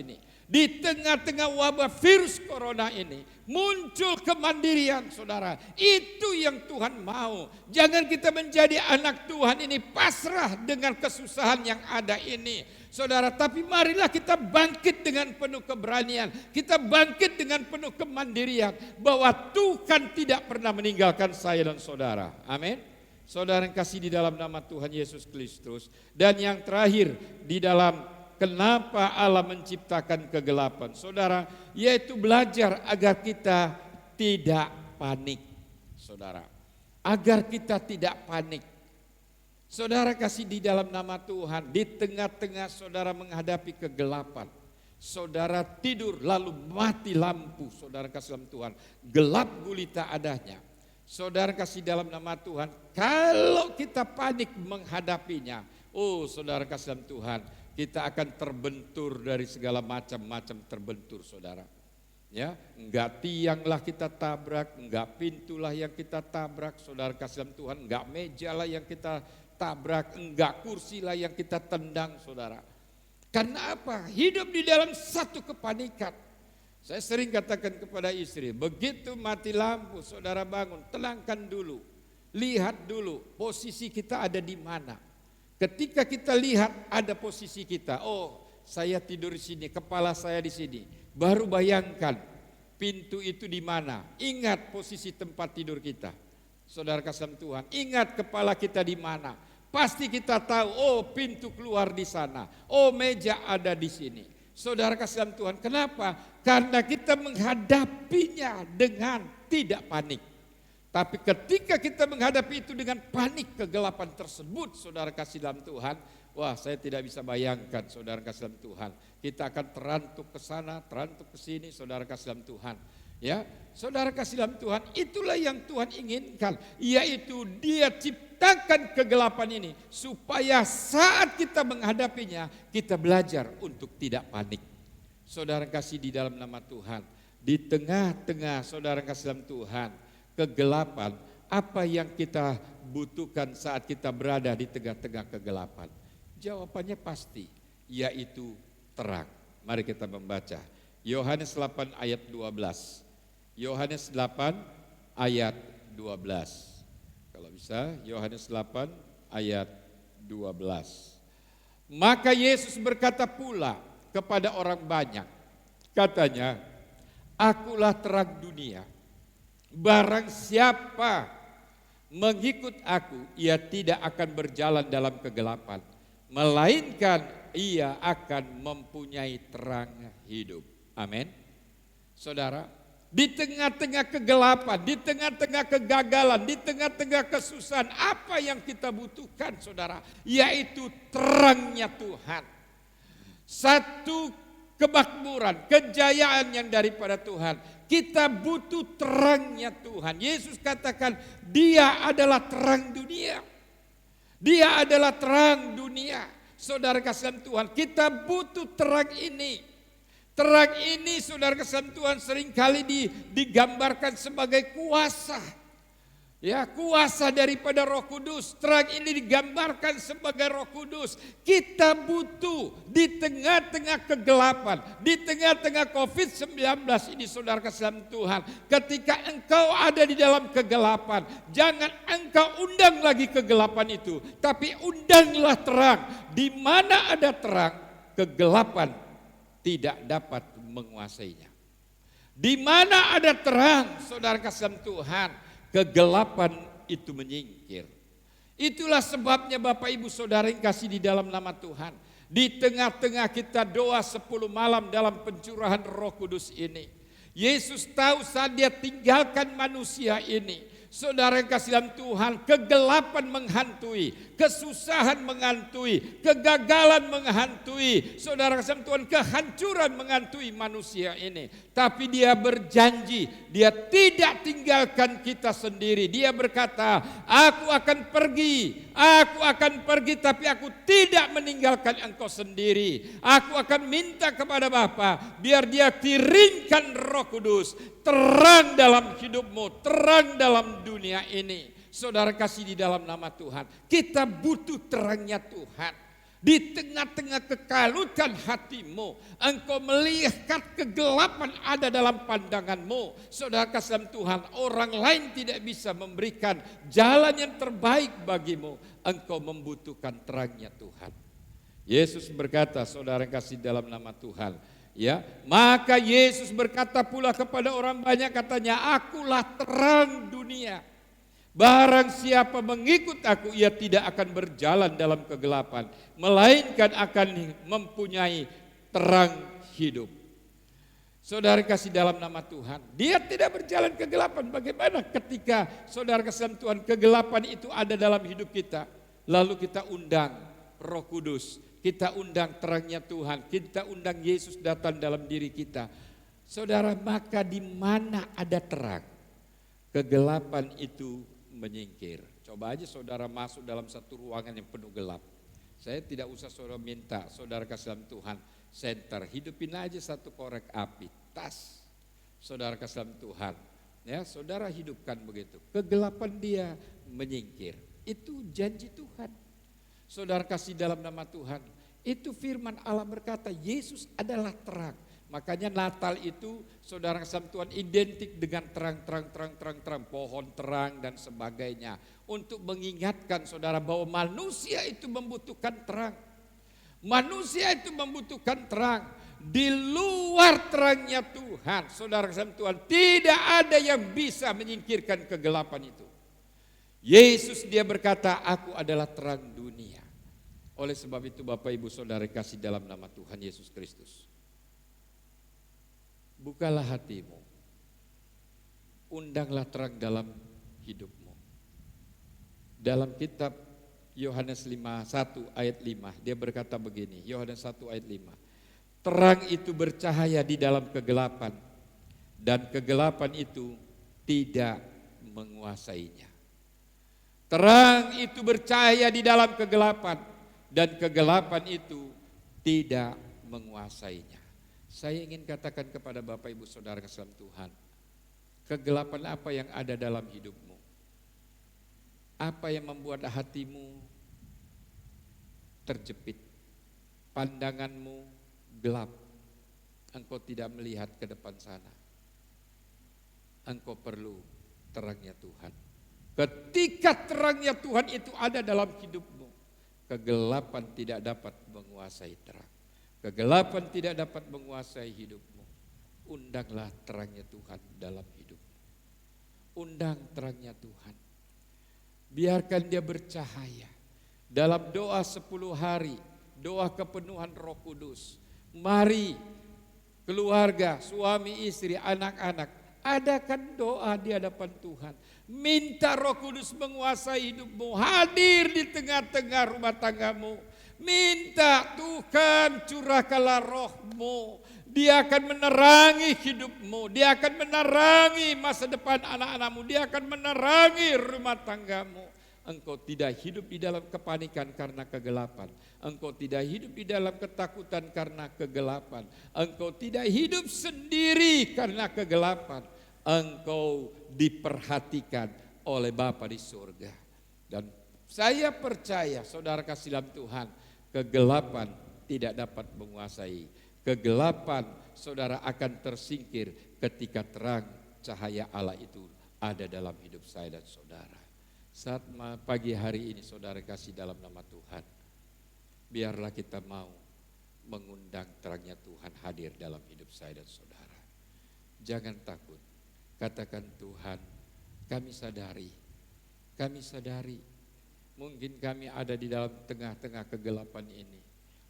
ini. Di tengah-tengah wabah virus corona ini. Muncul kemandirian saudara. Itu yang Tuhan mau. Jangan kita menjadi anak Tuhan ini pasrah dengan kesusahan yang ada ini. Saudara, tapi marilah kita bangkit dengan penuh keberanian. Kita bangkit dengan penuh kemandirian. Bahwa Tuhan tidak pernah meninggalkan saya dan saudara. Amin. Saudara yang kasih di dalam nama Tuhan Yesus Kristus. Dan yang terakhir di dalam kenapa Allah menciptakan kegelapan. Saudara, yaitu belajar agar kita tidak panik. Saudara, agar kita tidak panik. Saudara kasih di dalam nama Tuhan, di tengah-tengah saudara menghadapi kegelapan. Saudara tidur lalu mati lampu, saudara kasih dalam Tuhan. Gelap gulita adanya. Saudara kasih dalam nama Tuhan, kalau kita panik menghadapinya, oh saudara kasih dalam Tuhan, kita akan terbentur dari segala macam-macam terbentur saudara. Ya, enggak tianglah kita tabrak, enggak pintulah yang kita tabrak, saudara kasih dalam Tuhan, enggak mejalah yang kita tabrak, enggak kursilah yang kita tendang saudara. Karena apa? Hidup di dalam satu kepanikan. Saya sering katakan kepada istri, begitu mati lampu saudara bangun, tenangkan dulu. Lihat dulu posisi kita ada di mana. Ketika kita lihat ada posisi kita, oh saya tidur di sini, kepala saya di sini. Baru bayangkan pintu itu di mana. Ingat posisi tempat tidur kita. Saudara kasih Tuhan, ingat kepala kita di mana. Pasti kita tahu, oh pintu keluar di sana, oh meja ada di sini. Saudara kasih dalam Tuhan, kenapa? Karena kita menghadapinya dengan tidak panik. Tapi ketika kita menghadapi itu dengan panik kegelapan tersebut, saudara kasih dalam Tuhan, wah saya tidak bisa bayangkan saudara kasih dalam Tuhan. Kita akan terantuk ke sana, terantuk ke sini, saudara kasih dalam Tuhan. Ya, saudara kasih dalam Tuhan, itulah yang Tuhan inginkan, yaitu Dia ciptakan kegelapan ini supaya saat kita menghadapinya, kita belajar untuk tidak panik. Saudara kasih di dalam nama Tuhan, di tengah-tengah saudara kasih dalam Tuhan, kegelapan, apa yang kita butuhkan saat kita berada di tengah-tengah kegelapan? Jawabannya pasti, yaitu terang. Mari kita membaca Yohanes 8 ayat 12. Yohanes 8 ayat 12. Kalau bisa Yohanes 8 ayat 12. Maka Yesus berkata pula kepada orang banyak, katanya, akulah terang dunia. Barang siapa mengikut aku, ia tidak akan berjalan dalam kegelapan, melainkan ia akan mempunyai terang hidup. Amin. Saudara, di tengah-tengah kegelapan, di tengah-tengah kegagalan, di tengah-tengah kesusahan, apa yang kita butuhkan saudara? Yaitu terangnya Tuhan. Satu kemakmuran, kejayaan yang daripada Tuhan. Kita butuh terangnya Tuhan. Yesus katakan Dia adalah terang dunia. Dia adalah terang dunia. Saudara kasih Tuhan, kita butuh terang ini. Terang ini saudara kasih Tuhan seringkali digambarkan sebagai kuasa. Ya, kuasa daripada Roh Kudus. Terang ini digambarkan sebagai Roh Kudus. Kita butuh di tengah-tengah kegelapan, di tengah-tengah COVID-19 ini saudara kasih Tuhan. Ketika engkau ada di dalam kegelapan, jangan engkau undang lagi kegelapan itu, tapi undanglah terang. Di mana ada terang, kegelapan tidak dapat menguasainya. Di mana ada terang, saudara kasih Tuhan, kegelapan itu menyingkir. Itulah sebabnya Bapak Ibu Saudara yang kasih di dalam nama Tuhan, di tengah-tengah kita doa 10 malam dalam pencurahan Roh Kudus ini, Yesus tahu saat Dia tinggalkan manusia ini, saudara yang kasih dalam Tuhan, kegelapan menghantui, kesusahan menghantui, kegagalan menghantui, saudara kasih dalam Tuhan, kehancuran menghantui manusia ini. Tapi Dia berjanji, Dia tidak tinggalkan kita sendiri. Dia berkata, aku akan pergi, tapi aku tidak meninggalkan engkau sendiri. Aku akan minta kepada Bapa, biar Dia kirimkan Roh Kudus, terang dalam hidupmu, terang dalam dunia ini. Saudara kasih di dalam nama Tuhan, kita butuh terangnya Tuhan. Di tengah-tengah kekalutan hatimu, engkau melihat kegelapan ada dalam pandanganmu. Saudara kasih dalam Tuhan, orang lain tidak bisa memberikan jalan yang terbaik bagimu. Engkau membutuhkan terangnya Tuhan. Yesus berkata, saudara kasih dalam nama Tuhan, ya, maka Yesus berkata pula kepada orang banyak, katanya, akulah terang dunia. Barang siapa mengikut aku, ia tidak akan berjalan dalam kegelapan, melainkan akan mempunyai terang hidup. Saudara kasih dalam nama Tuhan, Dia tidak berjalan kegelapan. Bagaimana ketika saudara kasih Tuhan, kegelapan itu ada dalam hidup kita, lalu kita undang Roh Kudus, kita undang terangnya Tuhan, kita undang Yesus datang dalam diri kita. Saudara, maka di mana ada terang, kegelapan itu menyingkir. Coba aja saudara masuk dalam satu ruangan yang penuh gelap. Saya tidak usah saudara minta, saudara kasih dalam Tuhan, senter, hidupin aja satu korek api, tas. Saudara kasih dalam Tuhan, ya, saudara hidupkan begitu. Kegelapan dia menyingkir. Itu janji Tuhan. Saudara kasih dalam nama Tuhan, itu firman Allah berkata, Yesus adalah terang. Makanya Natal itu saudara kasih Tuhan identik dengan terang, pohon terang dan sebagainya. Untuk mengingatkan saudara bahwa manusia itu membutuhkan terang. Manusia itu membutuhkan terang. Di luar terangnya Tuhan, saudara kasih Tuhan, tidak ada yang bisa menyingkirkan kegelapan itu. Yesus Dia berkata, aku adalah terang dunia. Oleh sebab itu Bapak Ibu Saudara kasih dalam nama Tuhan Yesus Kristus, bukalah hatimu, undanglah terang dalam hidupmu. Dalam kitab Yohanes 1 ayat 5, dia berkata begini, Yohanes 1 ayat 5, terang itu bercahaya di dalam kegelapan, dan kegelapan itu tidak menguasainya. Terang itu bercahaya di dalam kegelapan dan kegelapan itu tidak menguasainya. Saya ingin katakan kepada Bapak Ibu Saudara kasih Tuhan, kegelapan apa yang ada dalam hidupmu? Apa yang membuat hatimu terjepit? Pandanganmu gelap, engkau tidak melihat ke depan sana. Engkau perlu terangnya Tuhan. Ketika terangnya Tuhan itu ada dalam hidupmu, kegelapan tidak dapat menguasai terang. Kegelapan tidak dapat menguasai hidupmu. Undanglah terangnya Tuhan dalam hidupmu. Undang terangnya Tuhan. Biarkan dia bercahaya. Dalam doa 10 hari, doa kepenuhan Roh Kudus. Mari keluarga, suami, istri, anak-anak, adakan doa di hadapan Tuhan. Minta Roh Kudus menguasai hidupmu, hadir di tengah-tengah rumah tanggamu. Minta Tuhan curahkanlah rohmu. Dia akan menerangi hidupmu, dia akan menerangi masa depan anak-anakmu, dia akan menerangi rumah tanggamu. Engkau tidak hidup di dalam kepanikan karena kegelapan. Engkau tidak hidup di dalam ketakutan karena kegelapan. Engkau tidak hidup sendiri karena kegelapan. Engkau diperhatikan oleh Bapa di surga. Dan saya percaya, saudara kasih dalam Tuhan, kegelapan tidak dapat menguasai. Kegelapan saudara akan tersingkir ketika terang cahaya Allah itu ada dalam hidup saya dan saudara. Saat pagi hari ini saudara kasih dalam nama Tuhan, biarlah kita mau mengundang terangnya Tuhan hadir dalam hidup saya dan saudara. Jangan takut, katakan Tuhan, kami sadari mungkin kami ada di dalam tengah-tengah kegelapan ini.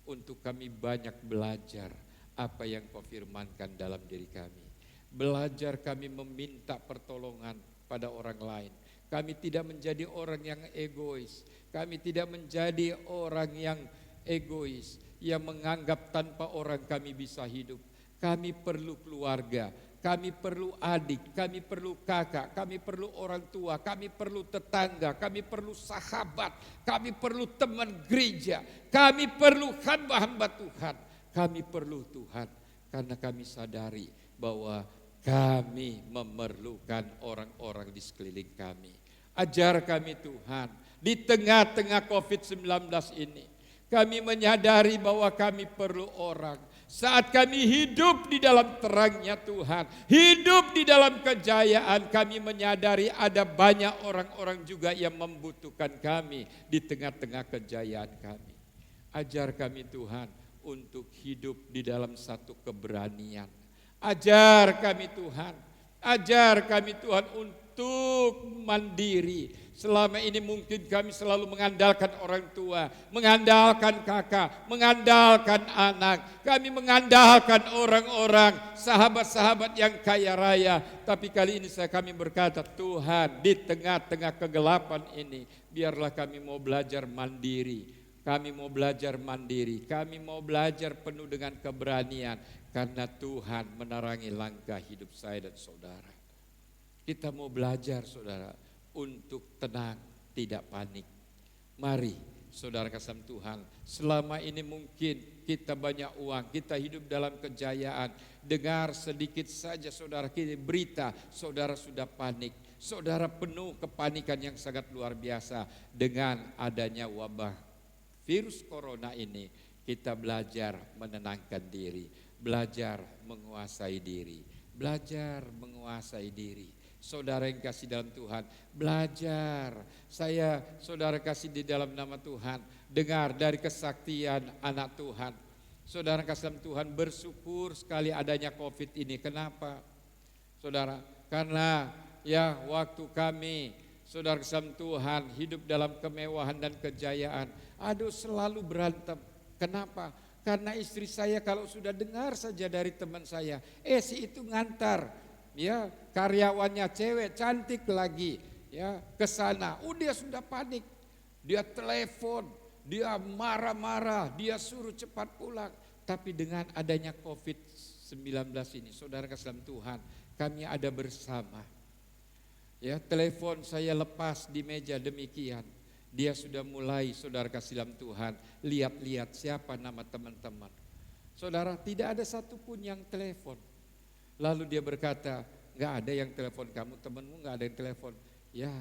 Untuk kami banyak belajar apa yang kau firmankan dalam diri kami. Belajar kami meminta pertolongan pada orang lain. Kami tidak menjadi orang yang egois. Kami tidak menjadi orang yang egois, yang menganggap tanpa orang kami bisa hidup. Kami perlu keluarga, kami perlu adik, kami perlu kakak, kami perlu orang tua, kami perlu tetangga, kami perlu sahabat, kami perlu teman gereja, kami perlu hamba-hamba Tuhan. Kami perlu Tuhan karena kami sadari bahwa kami memerlukan orang-orang di sekeliling kami. Ajar kami Tuhan, di tengah-tengah COVID-19 ini, kami menyadari bahwa kami perlu orang. Saat kami hidup di dalam terangnya Tuhan, hidup di dalam kejayaan, kami menyadari ada banyak orang-orang juga yang membutuhkan kami di tengah-tengah kejayaan kami. Ajar kami Tuhan untuk hidup di dalam satu keberanian. Ajar kami Tuhan untuk mandiri. Selama ini mungkin kami selalu mengandalkan orang tua, mengandalkan kakak, mengandalkan anak. Kami mengandalkan orang-orang, sahabat-sahabat yang kaya raya. Tapi kali ini kami berkata, Tuhan, di tengah-tengah kegelapan ini, biarlah kami mau belajar mandiri. Kami mau belajar mandiri, kami mau belajar penuh dengan keberanian. Karena Tuhan menerangi langkah hidup saya dan saudara. Kita mau belajar saudara untuk tenang, tidak panik. Mari saudara kasih Tuhan, selama ini mungkin kita banyak uang, kita hidup dalam kejayaan. Dengar sedikit saja saudara kita berita, saudara sudah panik. Saudara penuh kepanikan yang sangat luar biasa. Dengan adanya wabah virus corona ini, kita belajar menenangkan diri, belajar menguasai diri, belajar menguasai diri. Saudara yang kasih dalam Tuhan, belajar. Saya saudara kasih di dalam nama Tuhan, dengar dari kesaktian anak Tuhan. Saudara kasih dalam Tuhan, bersyukur sekali adanya COVID ini. Kenapa? Saudara, karena ya waktu kami saudara kasih dalam Tuhan hidup dalam kemewahan dan kejayaan, aduh selalu berantem. Kenapa? Karena istri saya kalau sudah dengar saja dari teman saya, si itu ngantar, ya karyawannya cewek cantik lagi, ya ke sana, dia sudah panik, dia telepon, dia marah-marah, dia suruh cepat pulang. Tapi dengan adanya COVID-19 ini, saudara kasih dalam Tuhan, kami ada bersama. Ya, telepon saya lepas di meja demikian. Dia sudah mulai, saudara kasih dalam Tuhan, lihat-lihat siapa nama teman-teman. Saudara, tidak ada satupun yang telepon. Lalu dia berkata, nggak ada yang telepon kamu, temanmu nggak ada yang telepon. Ya,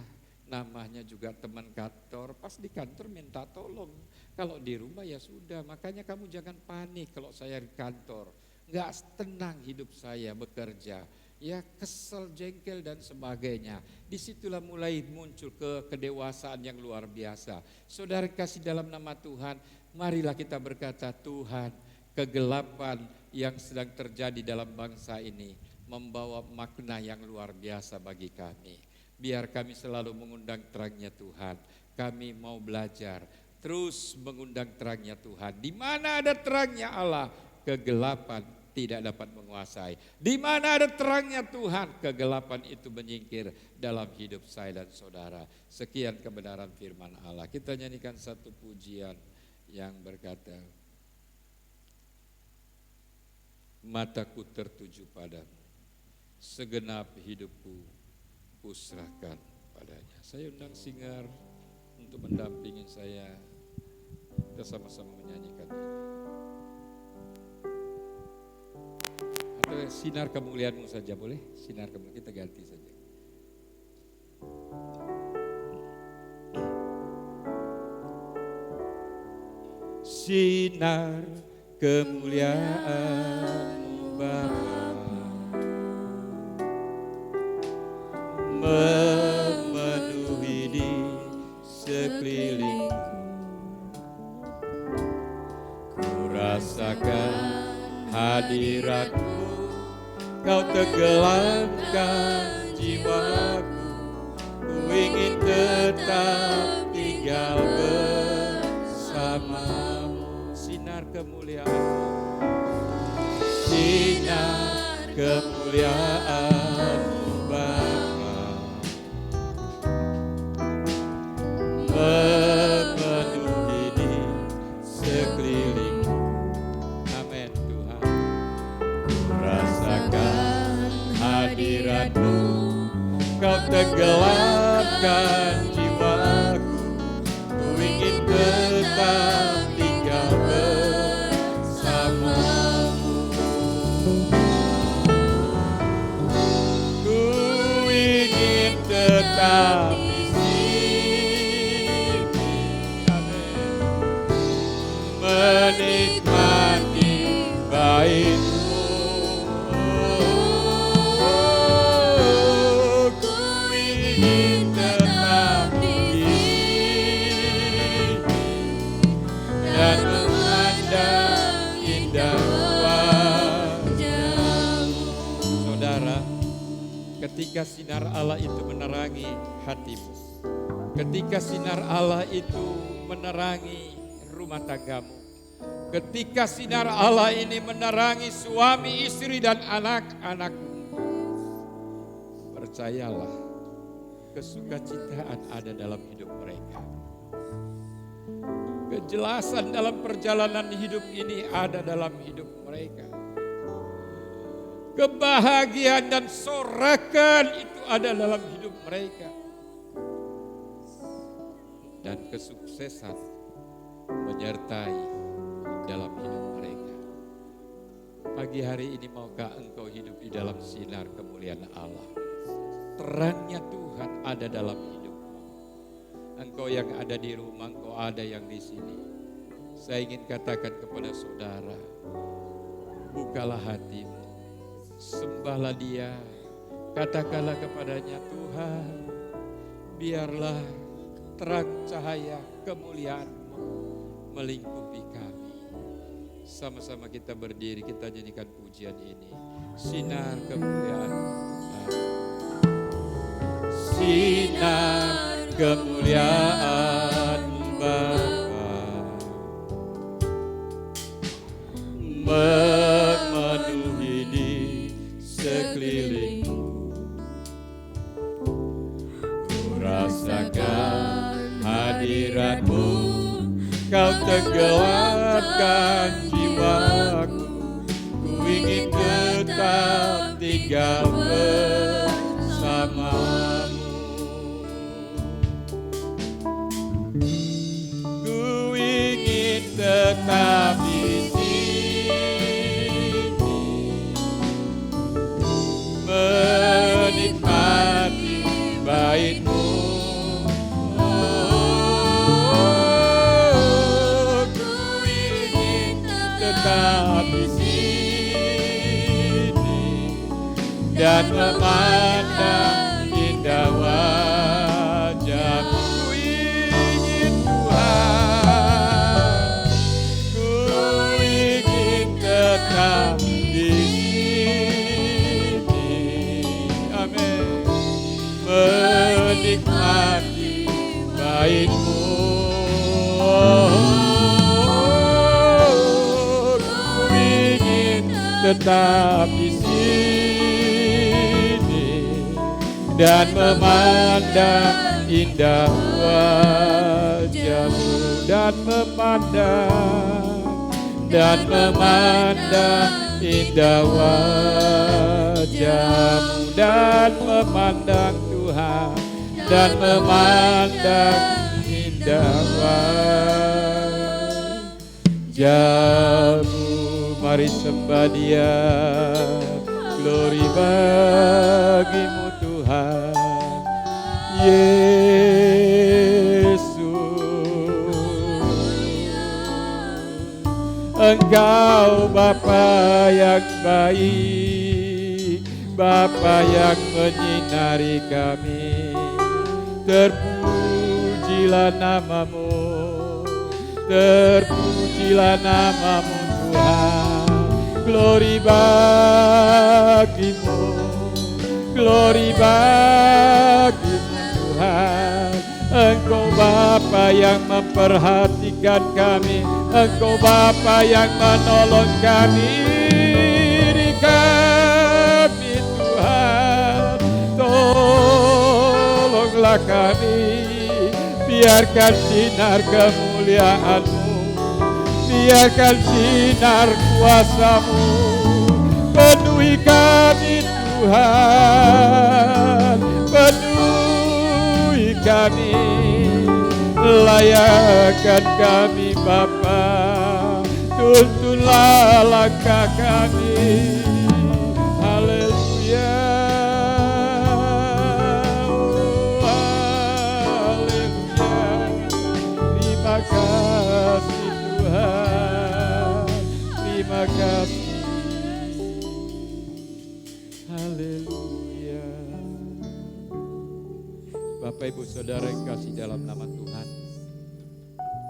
namanya juga teman kantor, pas di kantor minta tolong. Kalau di rumah ya sudah, makanya kamu jangan panik kalau saya di kantor. Nggak tenang hidup saya bekerja. Ya, kesel, jengkel dan sebagainya. Disitulah mulai muncul kedewasaan yang luar biasa. Saudara kasih dalam nama Tuhan, marilah kita berkata, Tuhan, kegelapan yang sedang terjadi dalam bangsa ini membawa makna yang luar biasa bagi kami. Biar kami selalu mengundang terangnya Tuhan. Kami mau belajar terus mengundang terangnya Tuhan. Di mana ada terangnya Allah, kegelapan tidak dapat menguasai. Di mana ada terangnya Tuhan, kegelapan itu menyingkir dalam hidup saya dan saudara. Sekian kebenaran firman Allah. Kita nyanyikan satu pujian yang berkata, mataku tertuju padamu, segenap hidupku kuserahkan padanya. Saya undang Singar untuk mendampingi saya. Kita sama-sama menyanyikan ini. Atau sinar kemuliaanmu saja boleh? Sinar kemuliaan, kita ganti saja. Sinar kemuliaan-Mu Bapa memenuhi di sekelilingku. Ku rasakan hadirat-Mu, Kau tenggelamkan jiwaku. Ku ingin tetap tinggal bersamamu. Sinar kemuliaan-Mu, sinar kemuliaan-Mu Bapa memenuhi di sekelilingku. Amin Tuhan. Ku rasakan hadirat-Mu, Kau tenggelamkan jiwaku. Ku ingin tetap tinggal bersamamu. Ku ingin tetap di sini. Amin. Menikmati bait-Mu. Ku ingin tetap di sini dan memandang indah wajah-Mu. Saudara, ketika sinar Allah itu menerangi hatimu, ketika sinar Allah itu menerangi rumah tanggamu, ketika sinar Allah ini menerangi suami, istri dan anak-anakmu, percayalah, kesukacitaan ada dalam hidup mereka. Kejelasan dalam perjalanan hidup ini ada dalam hidup mereka. Kebahagiaan dan sorakan itu ada dalam hidup mereka. Dan kesuksesan menyertai dalam hidup mereka. Pagi hari ini maukah engkau hidup di dalam sinar kemuliaan Allah? Terangnya Tuhan ada dalam hidupmu. Engkau yang ada di rumah, engkau ada yang di sini. Saya ingin katakan kepada saudara, bukalah hatimu, sembahlah Dia, katakanlah kepadanya, Tuhan, biarlah terang cahaya kemuliaan-Mu melingkupi kami. Sama-sama kita berdiri, kita nyanyikan pujian ini. Sinar kemuliaan Tuhan. Sinar kemuliaan Bapa memenuhi di sekelilingku. Ku rasakan hadirat-Mu, Kau tenggelamkan jiwaku. Ku ingin bersamamu. Ku ingin tetap di sini, menikmati bait-Mu. Tetap di sini dan memandang indah wajah-Mu. Ku ingin Tuhan, ku ingin tetap di sini. Amin. Menikmati bait-Mu. Tetap di sini dan memandang indah wajah-Mu, dan memandang indah wajah-Mu, dan memandang Tuhan, dan memandang indah wajah-Mu. Mari sembah Dia, glory bagi-Mu Tuhan Yesus. Engkau Bapa yang baik, Bapa yang menyinari kami. Terpujilah nama-Mu, terpujilah nama-Mu Tuhan. Glory bagi-Mu, glory bagi-Mu Tuhan. Engkau Bapa yang memperhatikan kami, Engkau Bapa yang menolong kami. Diri kami Tuhan, tolonglah kami, biarkan sinar kemuliaan-Mu, biarkan sinar kuasa-Mu penuhi kami Tuhan, penuhi kami, layakkan kami Bapa, tuntunlah langkah kami. Haleluya, haleluya. Terima kasih Tuhan, terima kasih. Haleluya. Bapak Ibu Saudara yang kasih dalam nama Tuhan,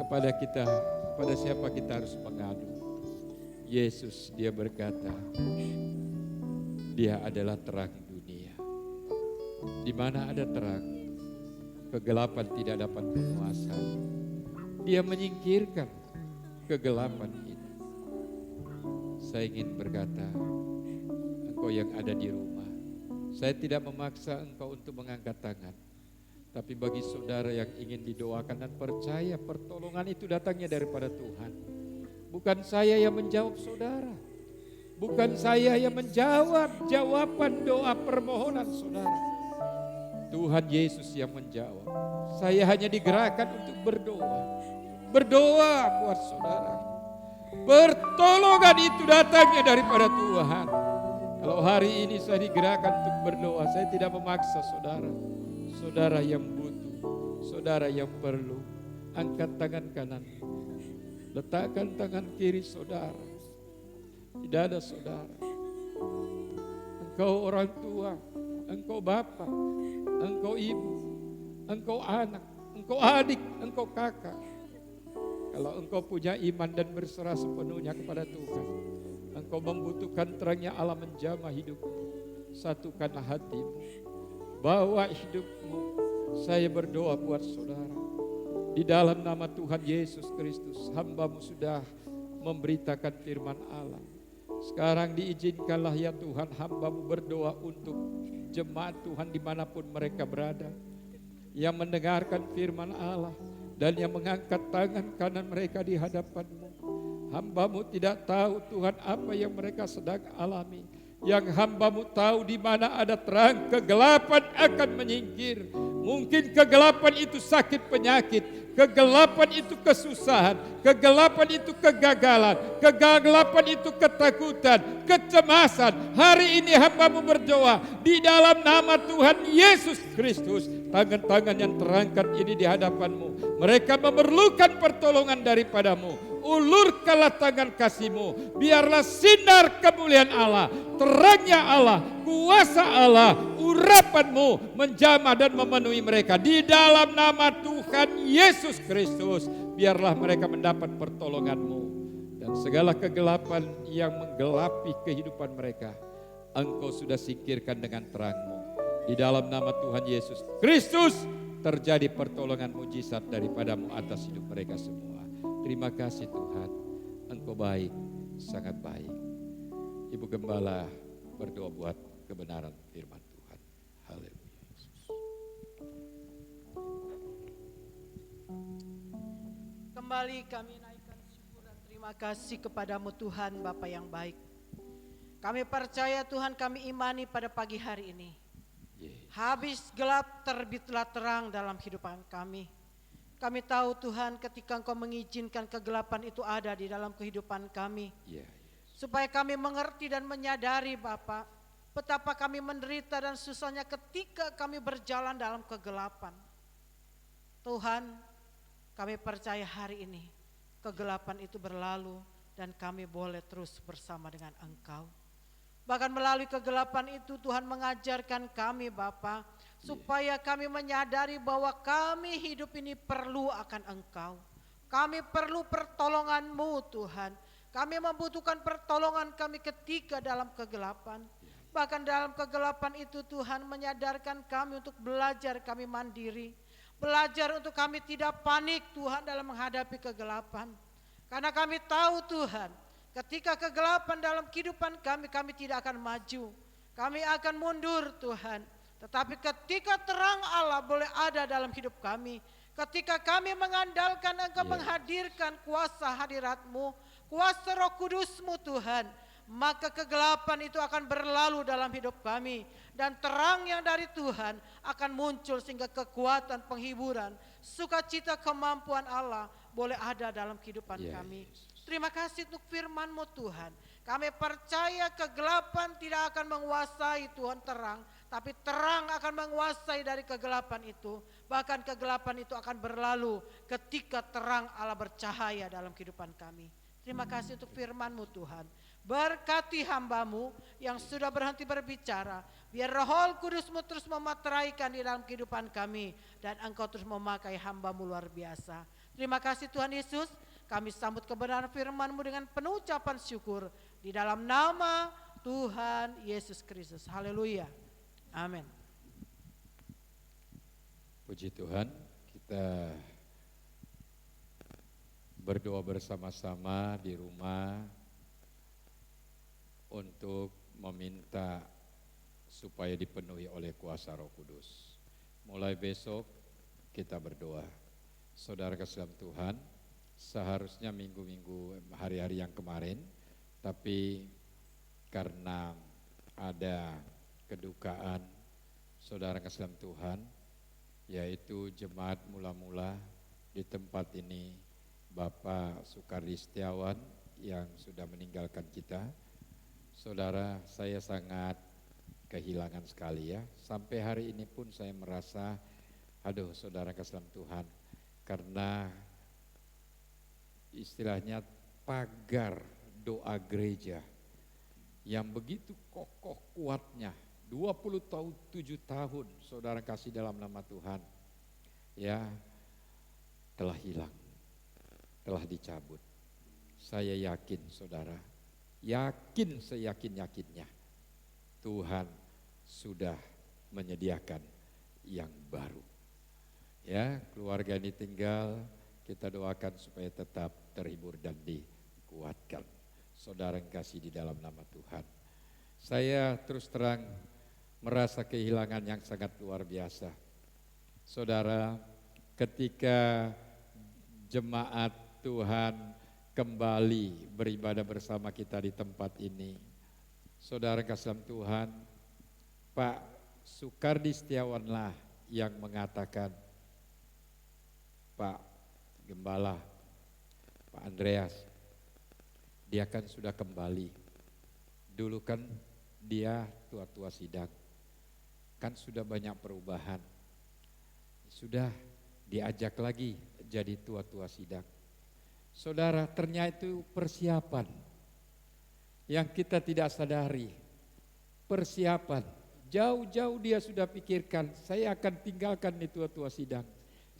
kepada kita, kepada siapa kita harus mengadu? Yesus, Dia berkata, Dia adalah terang dunia. Di mana ada terang, kegelapan tidak dapat menguasai. Dia menyingkirkan kegelapan itu. Saya ingin berkata, engkau yang ada di rumah, saya tidak memaksa engkau untuk mengangkat tangan. Tapi bagi saudara yang ingin didoakan dan percaya pertolongan itu datangnya daripada Tuhan. Bukan saya yang menjawab saudara. Bukan saya yang menjawab jawaban doa permohonan saudara. Tuhan Yesus yang menjawab. Saya hanya digerakkan untuk berdoa. Berdoa buat saudara. Pertolongan itu datangnya daripada Tuhan. Kalau hari ini saya digerakkan untuk berdoa, saya tidak memaksa saudara. Saudara yang butuh, saudara yang perlu, angkat tangan kanan, letakkan tangan kiri saudara. Tidak ada saudara. Engkau orang tua, engkau bapa, engkau ibu, engkau anak, engkau adik, engkau kakak. Kalau engkau punya iman dan berserah sepenuhnya kepada Tuhan, engkau membutuhkan terangnya Allah menjamah hidupmu. Satukanlah hatimu, bawa hidupmu. Saya berdoa buat saudara. Di dalam nama Tuhan Yesus Kristus, hamba-Mu sudah memberitakan firman Allah. Sekarang diizinkanlah ya Tuhan, hamba-Mu berdoa untuk jemaat Tuhan dimanapun mereka berada, yang mendengarkan firman Allah dan yang mengangkat tangan kanan mereka di hadapan-Mu. Hamba-Mu tidak tahu Tuhan apa yang mereka sedang alami, Yang hamba-Mu tahu di mana ada terang, kegelapan akan menyingkir. Mungkin kegelapan itu sakit penyakit, kegelapan itu kesusahan, kegelapan itu kegagalan, kegelapan itu ketakutan, kecemasan. Hari ini hamba-Mu berdoa di dalam nama Tuhan Yesus Kristus. Tangan-tangan yang terangkat ini di hadapan-Mu, mereka memerlukan pertolongan daripada-Mu. Ulurkanlah tangan kasih-Mu, biarlah sinar kemuliaan Allah, terangnya Allah, kuasa Allah, urapan-Mu menjamah dan memenuhi mereka. Di dalam nama Tuhan Yesus Kristus, biarlah mereka mendapat pertolongan-Mu. Dan segala kegelapan yang menggelapi kehidupan mereka, Engkau sudah singkirkan dengan terang-Mu. Di dalam nama Tuhan Yesus Kristus, terjadi pertolongan mujizat daripada-Mu atas hidup mereka semua. Terima kasih Tuhan, Engkau baik, sangat baik. Ibu Gembala berdoa buat kebenaran firman Tuhan. Haleluya. Kembali kami naikkan syukur dan terima kasih kepada-Mu Tuhan Bapa yang baik. Kami percaya Tuhan, kami imani pada pagi hari ini. Habis gelap terbitlah terang dalam kehidupan kami. Kami tahu Tuhan, ketika Engkau mengizinkan kegelapan itu ada di dalam kehidupan kami, supaya kami mengerti dan menyadari Bapa, betapa kami menderita dan susahnya ketika kami berjalan dalam kegelapan. Tuhan, kami percaya hari ini kegelapan itu berlalu dan kami boleh terus bersama dengan Engkau. Bahkan melalui kegelapan itu Tuhan mengajarkan kami Bapa, supaya kami menyadari bahwa kami hidup ini perlu akan Engkau. Kami perlu pertolongan-Mu Tuhan. Kami membutuhkan pertolongan kami ketika dalam kegelapan. Bahkan dalam kegelapan itu Tuhan menyadarkan kami untuk belajar kami mandiri. Belajar untuk kami tidak panik Tuhan dalam menghadapi kegelapan. Karena kami tahu Tuhan, ketika kegelapan dalam kehidupan kami, kami tidak akan maju. Kami akan mundur Tuhan. Tetapi ketika terang Allah boleh ada dalam hidup kami, ketika kami mengandalkan Engkau menghadirkan kuasa hadirat-Mu, kuasa Roh Kudus-Mu Tuhan, maka kegelapan itu akan berlalu dalam hidup kami. Dan terang yang dari Tuhan akan muncul sehingga kekuatan, penghiburan, sukacita, kemampuan Allah boleh ada dalam kehidupan kami. Terima kasih untuk firman-Mu Tuhan. Kami percaya kegelapan tidak akan menguasai Tuhan terang, tapi terang akan menguasai dari kegelapan itu. Bahkan kegelapan itu akan berlalu ketika terang Allah bercahaya dalam kehidupan kami. Terima kasih untuk firman-Mu Tuhan. Berkati hamba-Mu yang sudah berhenti berbicara. Biar Roh Kudus-Mu terus memateraikan di dalam kehidupan kami. Dan Engkau terus memakai hamba-Mu luar biasa. Terima kasih Tuhan Yesus. Kami sambut kebenaran firman-Mu dengan penuh ucapan syukur. Di dalam nama Tuhan Yesus Kristus. Haleluya. Amin. Puji Tuhan, kita berdoa bersama-sama di rumah untuk meminta supaya dipenuhi oleh kuasa Roh Kudus. Mulai besok kita berdoa. Saudara kasih dalam Tuhan, seharusnya minggu-minggu hari-hari yang kemarin, tapi karena ada kedukaan saudara kasih dalam Tuhan, yaitu jemaat mula-mula di tempat ini, Bapak Sukardi Setiawan yang sudah meninggalkan kita. Saudara, saya sangat kehilangan sekali ya. Sampai hari ini pun saya merasa, aduh saudara kasih dalam Tuhan, karena istilahnya pagar doa gereja yang begitu kokoh kuatnya, 27 tahun saudara kasih dalam nama Tuhan, ya telah hilang, telah dicabut. Saya yakin saudara, yakin seyakin-yakinnya Tuhan sudah menyediakan yang baru. Ya, keluarga ini tinggal, kita doakan supaya tetap terhibur dan dikuatkan. Saudara yang kasih di dalam nama Tuhan. Saya terus terang merasa kehilangan yang sangat luar biasa. Saudara, ketika jemaat Tuhan kembali beribadah bersama kita di tempat ini, Saudara kasih dalam Tuhan, Pak Sukardi Setiawanlah yang mengatakan, Pak Gembala, Pak Andreas, dia kan sudah kembali. Dulu kan dia tua-tua sidang, kan sudah banyak perubahan. Sudah diajak lagi jadi tua-tua sidang. Saudara, ternyata itu persiapan yang kita tidak sadari. Persiapan, jauh-jauh dia sudah pikirkan, saya akan tinggalkan nih tua-tua sidang.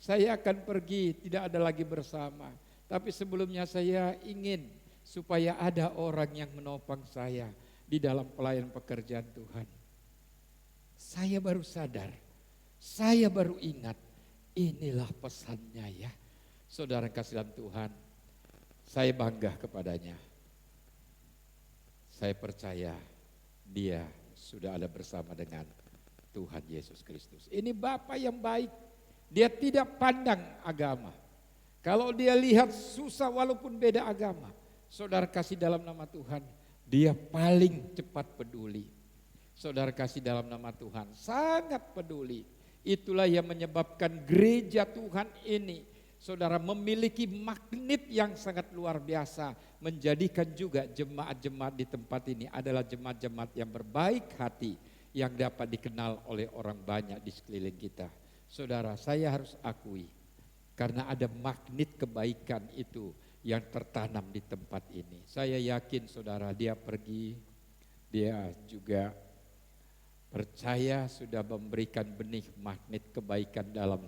Saya akan pergi, tidak ada lagi bersama. Tapi sebelumnya saya ingin supaya ada orang yang menopang saya di dalam pelayanan pekerjaan Tuhan. Saya baru sadar, saya baru ingat, inilah pesannya ya. Saudara kasih dalam Tuhan, saya bangga kepadanya. Saya percaya dia sudah ada bersama dengan Tuhan Yesus Kristus. Ini Bapa yang baik, dia tidak pandang agama. Kalau dia lihat susah walaupun beda agama, saudara kasih dalam nama Tuhan, dia paling cepat peduli. Saudara kasih dalam nama Tuhan, sangat peduli. Itulah yang menyebabkan gereja Tuhan ini, saudara, memiliki magnet yang sangat luar biasa. Menjadikan juga jemaat-jemaat di tempat ini adalah jemaat-jemaat yang berbaik hati, yang dapat dikenal oleh orang banyak di sekeliling kita. Saudara, saya harus akui, karena ada magnet kebaikan itu yang tertanam di tempat ini. Saya yakin saudara, dia pergi, dia juga percaya sudah memberikan benih magnet kebaikan dalam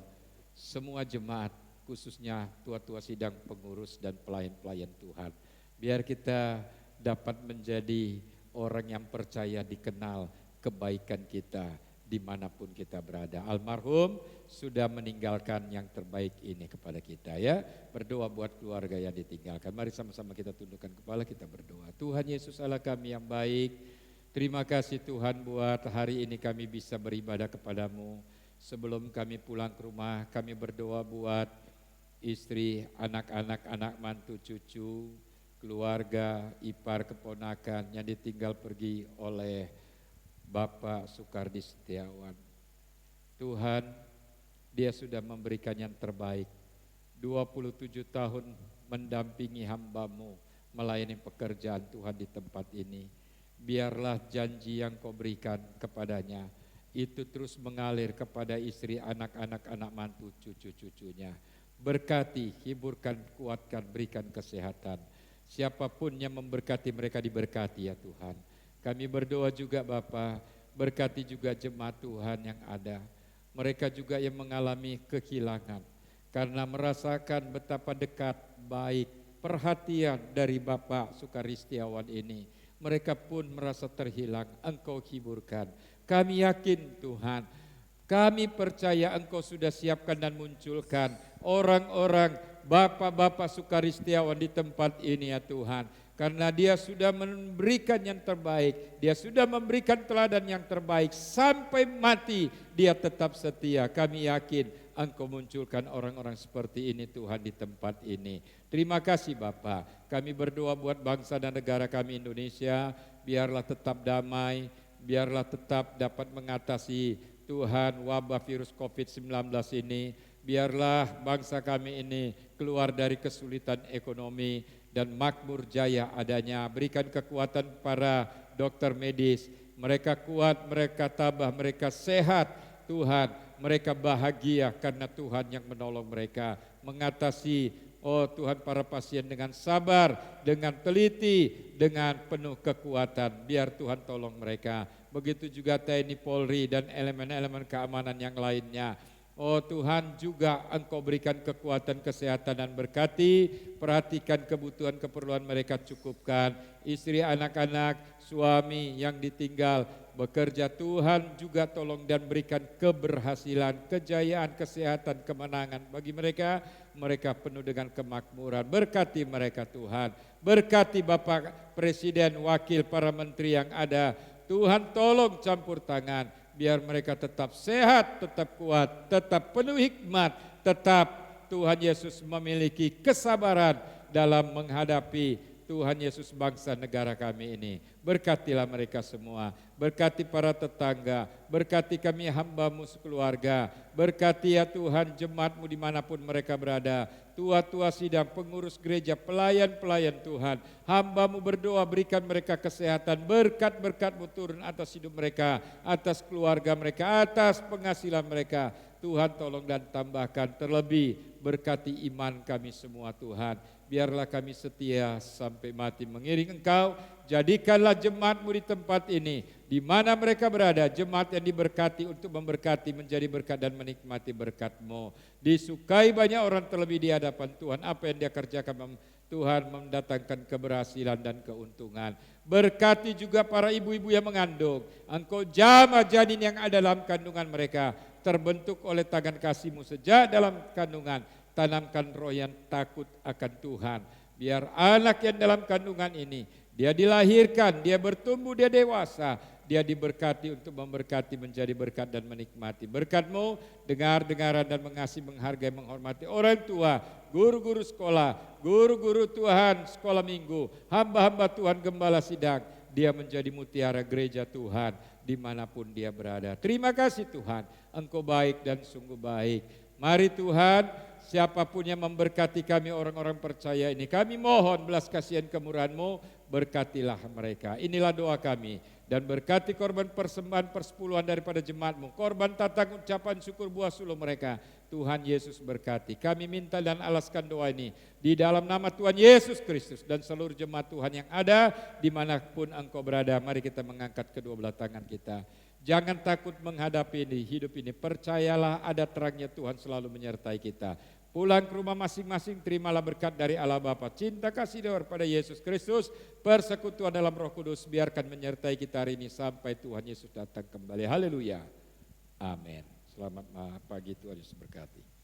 semua jemaat, khususnya tua-tua sidang, pengurus dan pelayan-pelayan Tuhan. Biar kita dapat menjadi orang yang percaya, dikenal kebaikan kita dimanapun kita berada. Almarhum sudah meninggalkan yang terbaik ini kepada kita ya. Berdoa buat keluarga yang ditinggalkan. Mari sama-sama kita tundukkan kepala, kita berdoa. Tuhan Yesus Allah kami yang baik, terima kasih Tuhan buat hari ini kami bisa beribadah kepadamu. Sebelum kami pulang ke rumah, kami berdoa buat istri, anak-anak, anak mantu, cucu, keluarga, ipar, keponakan yang ditinggal pergi oleh Bapak Sukardi Setiawan. Tuhan, dia sudah memberikan yang terbaik. 27 tahun mendampingi hamba-Mu melayani pekerjaan Tuhan di tempat ini. Biarlah janji yang Kau berikan kepadanya itu terus mengalir kepada istri, anak-anak, anak mantu, cucu-cucunya. Berkati, hiburkan, kuatkan, berikan kesehatan. Siapapun yang memberkati mereka diberkati ya Tuhan. Kami berdoa juga Bapa, berkati juga jemaat Tuhan yang ada. Mereka juga yang mengalami kehilangan karena merasakan betapa dekat, baik, perhatian dari Bapak Sukardi Setiawan ini. Mereka pun merasa terhilang, Engkau hiburkan. Kami yakin Tuhan, kami percaya Engkau sudah siapkan dan munculkan orang-orang Bapak-Bapak Sukardi Setiawan di tempat ini ya Tuhan. Karena dia sudah memberikan yang terbaik, dia sudah memberikan teladan yang terbaik. Sampai mati dia tetap setia. Kami yakin Engkau munculkan orang-orang seperti ini Tuhan di tempat ini. Terima kasih Bapak. Kami berdoa buat bangsa dan negara kami Indonesia. Biarlah tetap damai, biarlah tetap dapat mengatasi Tuhan wabah virus COVID-19 ini. Biarlah bangsa kami ini keluar dari kesulitan ekonomi dan makmur jaya adanya. Berikan kekuatan para dokter medis. Mereka kuat, mereka tabah, mereka sehat Tuhan. Mereka bahagia karena Tuhan yang menolong mereka. Mengatasi, oh Tuhan, para pasien dengan sabar, dengan teliti, dengan penuh kekuatan. Biar Tuhan tolong mereka. Begitu juga TNI Polri dan elemen-elemen keamanan yang lainnya. Oh Tuhan, juga Engkau berikan kekuatan, kesehatan dan berkati, perhatikan kebutuhan keperluan mereka, cukupkan. Istri, anak-anak, suami yang ditinggal bekerja, Tuhan juga tolong dan berikan keberhasilan, kejayaan, kesehatan, kemenangan bagi mereka. Mereka penuh dengan kemakmuran. Berkati mereka Tuhan, berkati Bapak Presiden, wakil, para menteri yang ada. Tuhan tolong campur tangan, biar mereka tetap sehat, tetap kuat, tetap penuh hikmat, tetap Tuhan Yesus memiliki kesabaran dalam menghadapi Tuhan Yesus bangsa negara kami ini. Berkatilah mereka semua, berkati para tetangga, berkati kami hamba-Mu sekeluarga, berkati ya Tuhan jemaat-Mu dimanapun mereka berada, tua-tua sidang, pengurus gereja, pelayan-pelayan Tuhan. Hamba-Mu berdoa berikan mereka kesehatan, berkat-berkat-Mu turun atas hidup mereka, atas keluarga mereka, atas penghasilan mereka. Tuhan tolong dan tambahkan, terlebih berkati iman kami semua Tuhan. Biarlah kami setia sampai mati mengiring Engkau. Jadikanlah jemaat-Mu di tempat ini, di mana mereka berada, jemaat yang diberkati untuk memberkati, menjadi berkat dan menikmati berkat-Mu. Disukai banyak orang terlebih di hadapan Tuhan. Apa yang dia kerjakan Tuhan mendatangkan keberhasilan dan keuntungan. Berkati juga para ibu-ibu yang mengandung. Engkau jamah janin yang ada dalam kandungan mereka, terbentuk oleh tangan kasih-Mu sejak dalam kandungan. Tanamkan roh yang takut akan Tuhan. Biar anak yang dalam kandungan ini, dia dilahirkan, dia bertumbuh, dia dewasa, dia diberkati untuk memberkati, menjadi berkat dan menikmati berkat-Mu. Dengar-dengaran dan mengasihi, menghargai, menghormati orang tua, guru-guru sekolah, guru-guru Tuhan, sekolah minggu, hamba-hamba Tuhan, gembala sidang. Dia menjadi mutiara gereja Tuhan dimanapun dia berada. Terima kasih Tuhan, Engkau baik dan sungguh baik. Mari Tuhan, siapapun yang memberkati kami orang-orang percaya ini, kami mohon belas kasihan kemurahan-Mu, berkatilah mereka. Inilah doa kami. Dan berkati korban persembahan persepuluhan daripada jemaat-Mu, korban tatang ucapan syukur buah sulung mereka. Tuhan Yesus berkati. Kami minta dan alaskan doa ini di dalam nama Tuhan Yesus Kristus dan seluruh jemaat Tuhan yang ada dimanapun Engkau berada. Mari kita mengangkat kedua belah tangan kita. Jangan takut menghadapi ini, hidup ini. Percayalah ada terangnya Tuhan selalu menyertai kita. Pulang ke rumah masing-masing, terimalah berkat dari Allah Bapa, cinta kasih daripada Yesus Kristus, persekutuan dalam Roh Kudus, biarkan menyertai kita hari ini sampai Tuhan Yesus datang kembali. Haleluya. Amin. Selamat pagi, Tuhan Yesus berkati.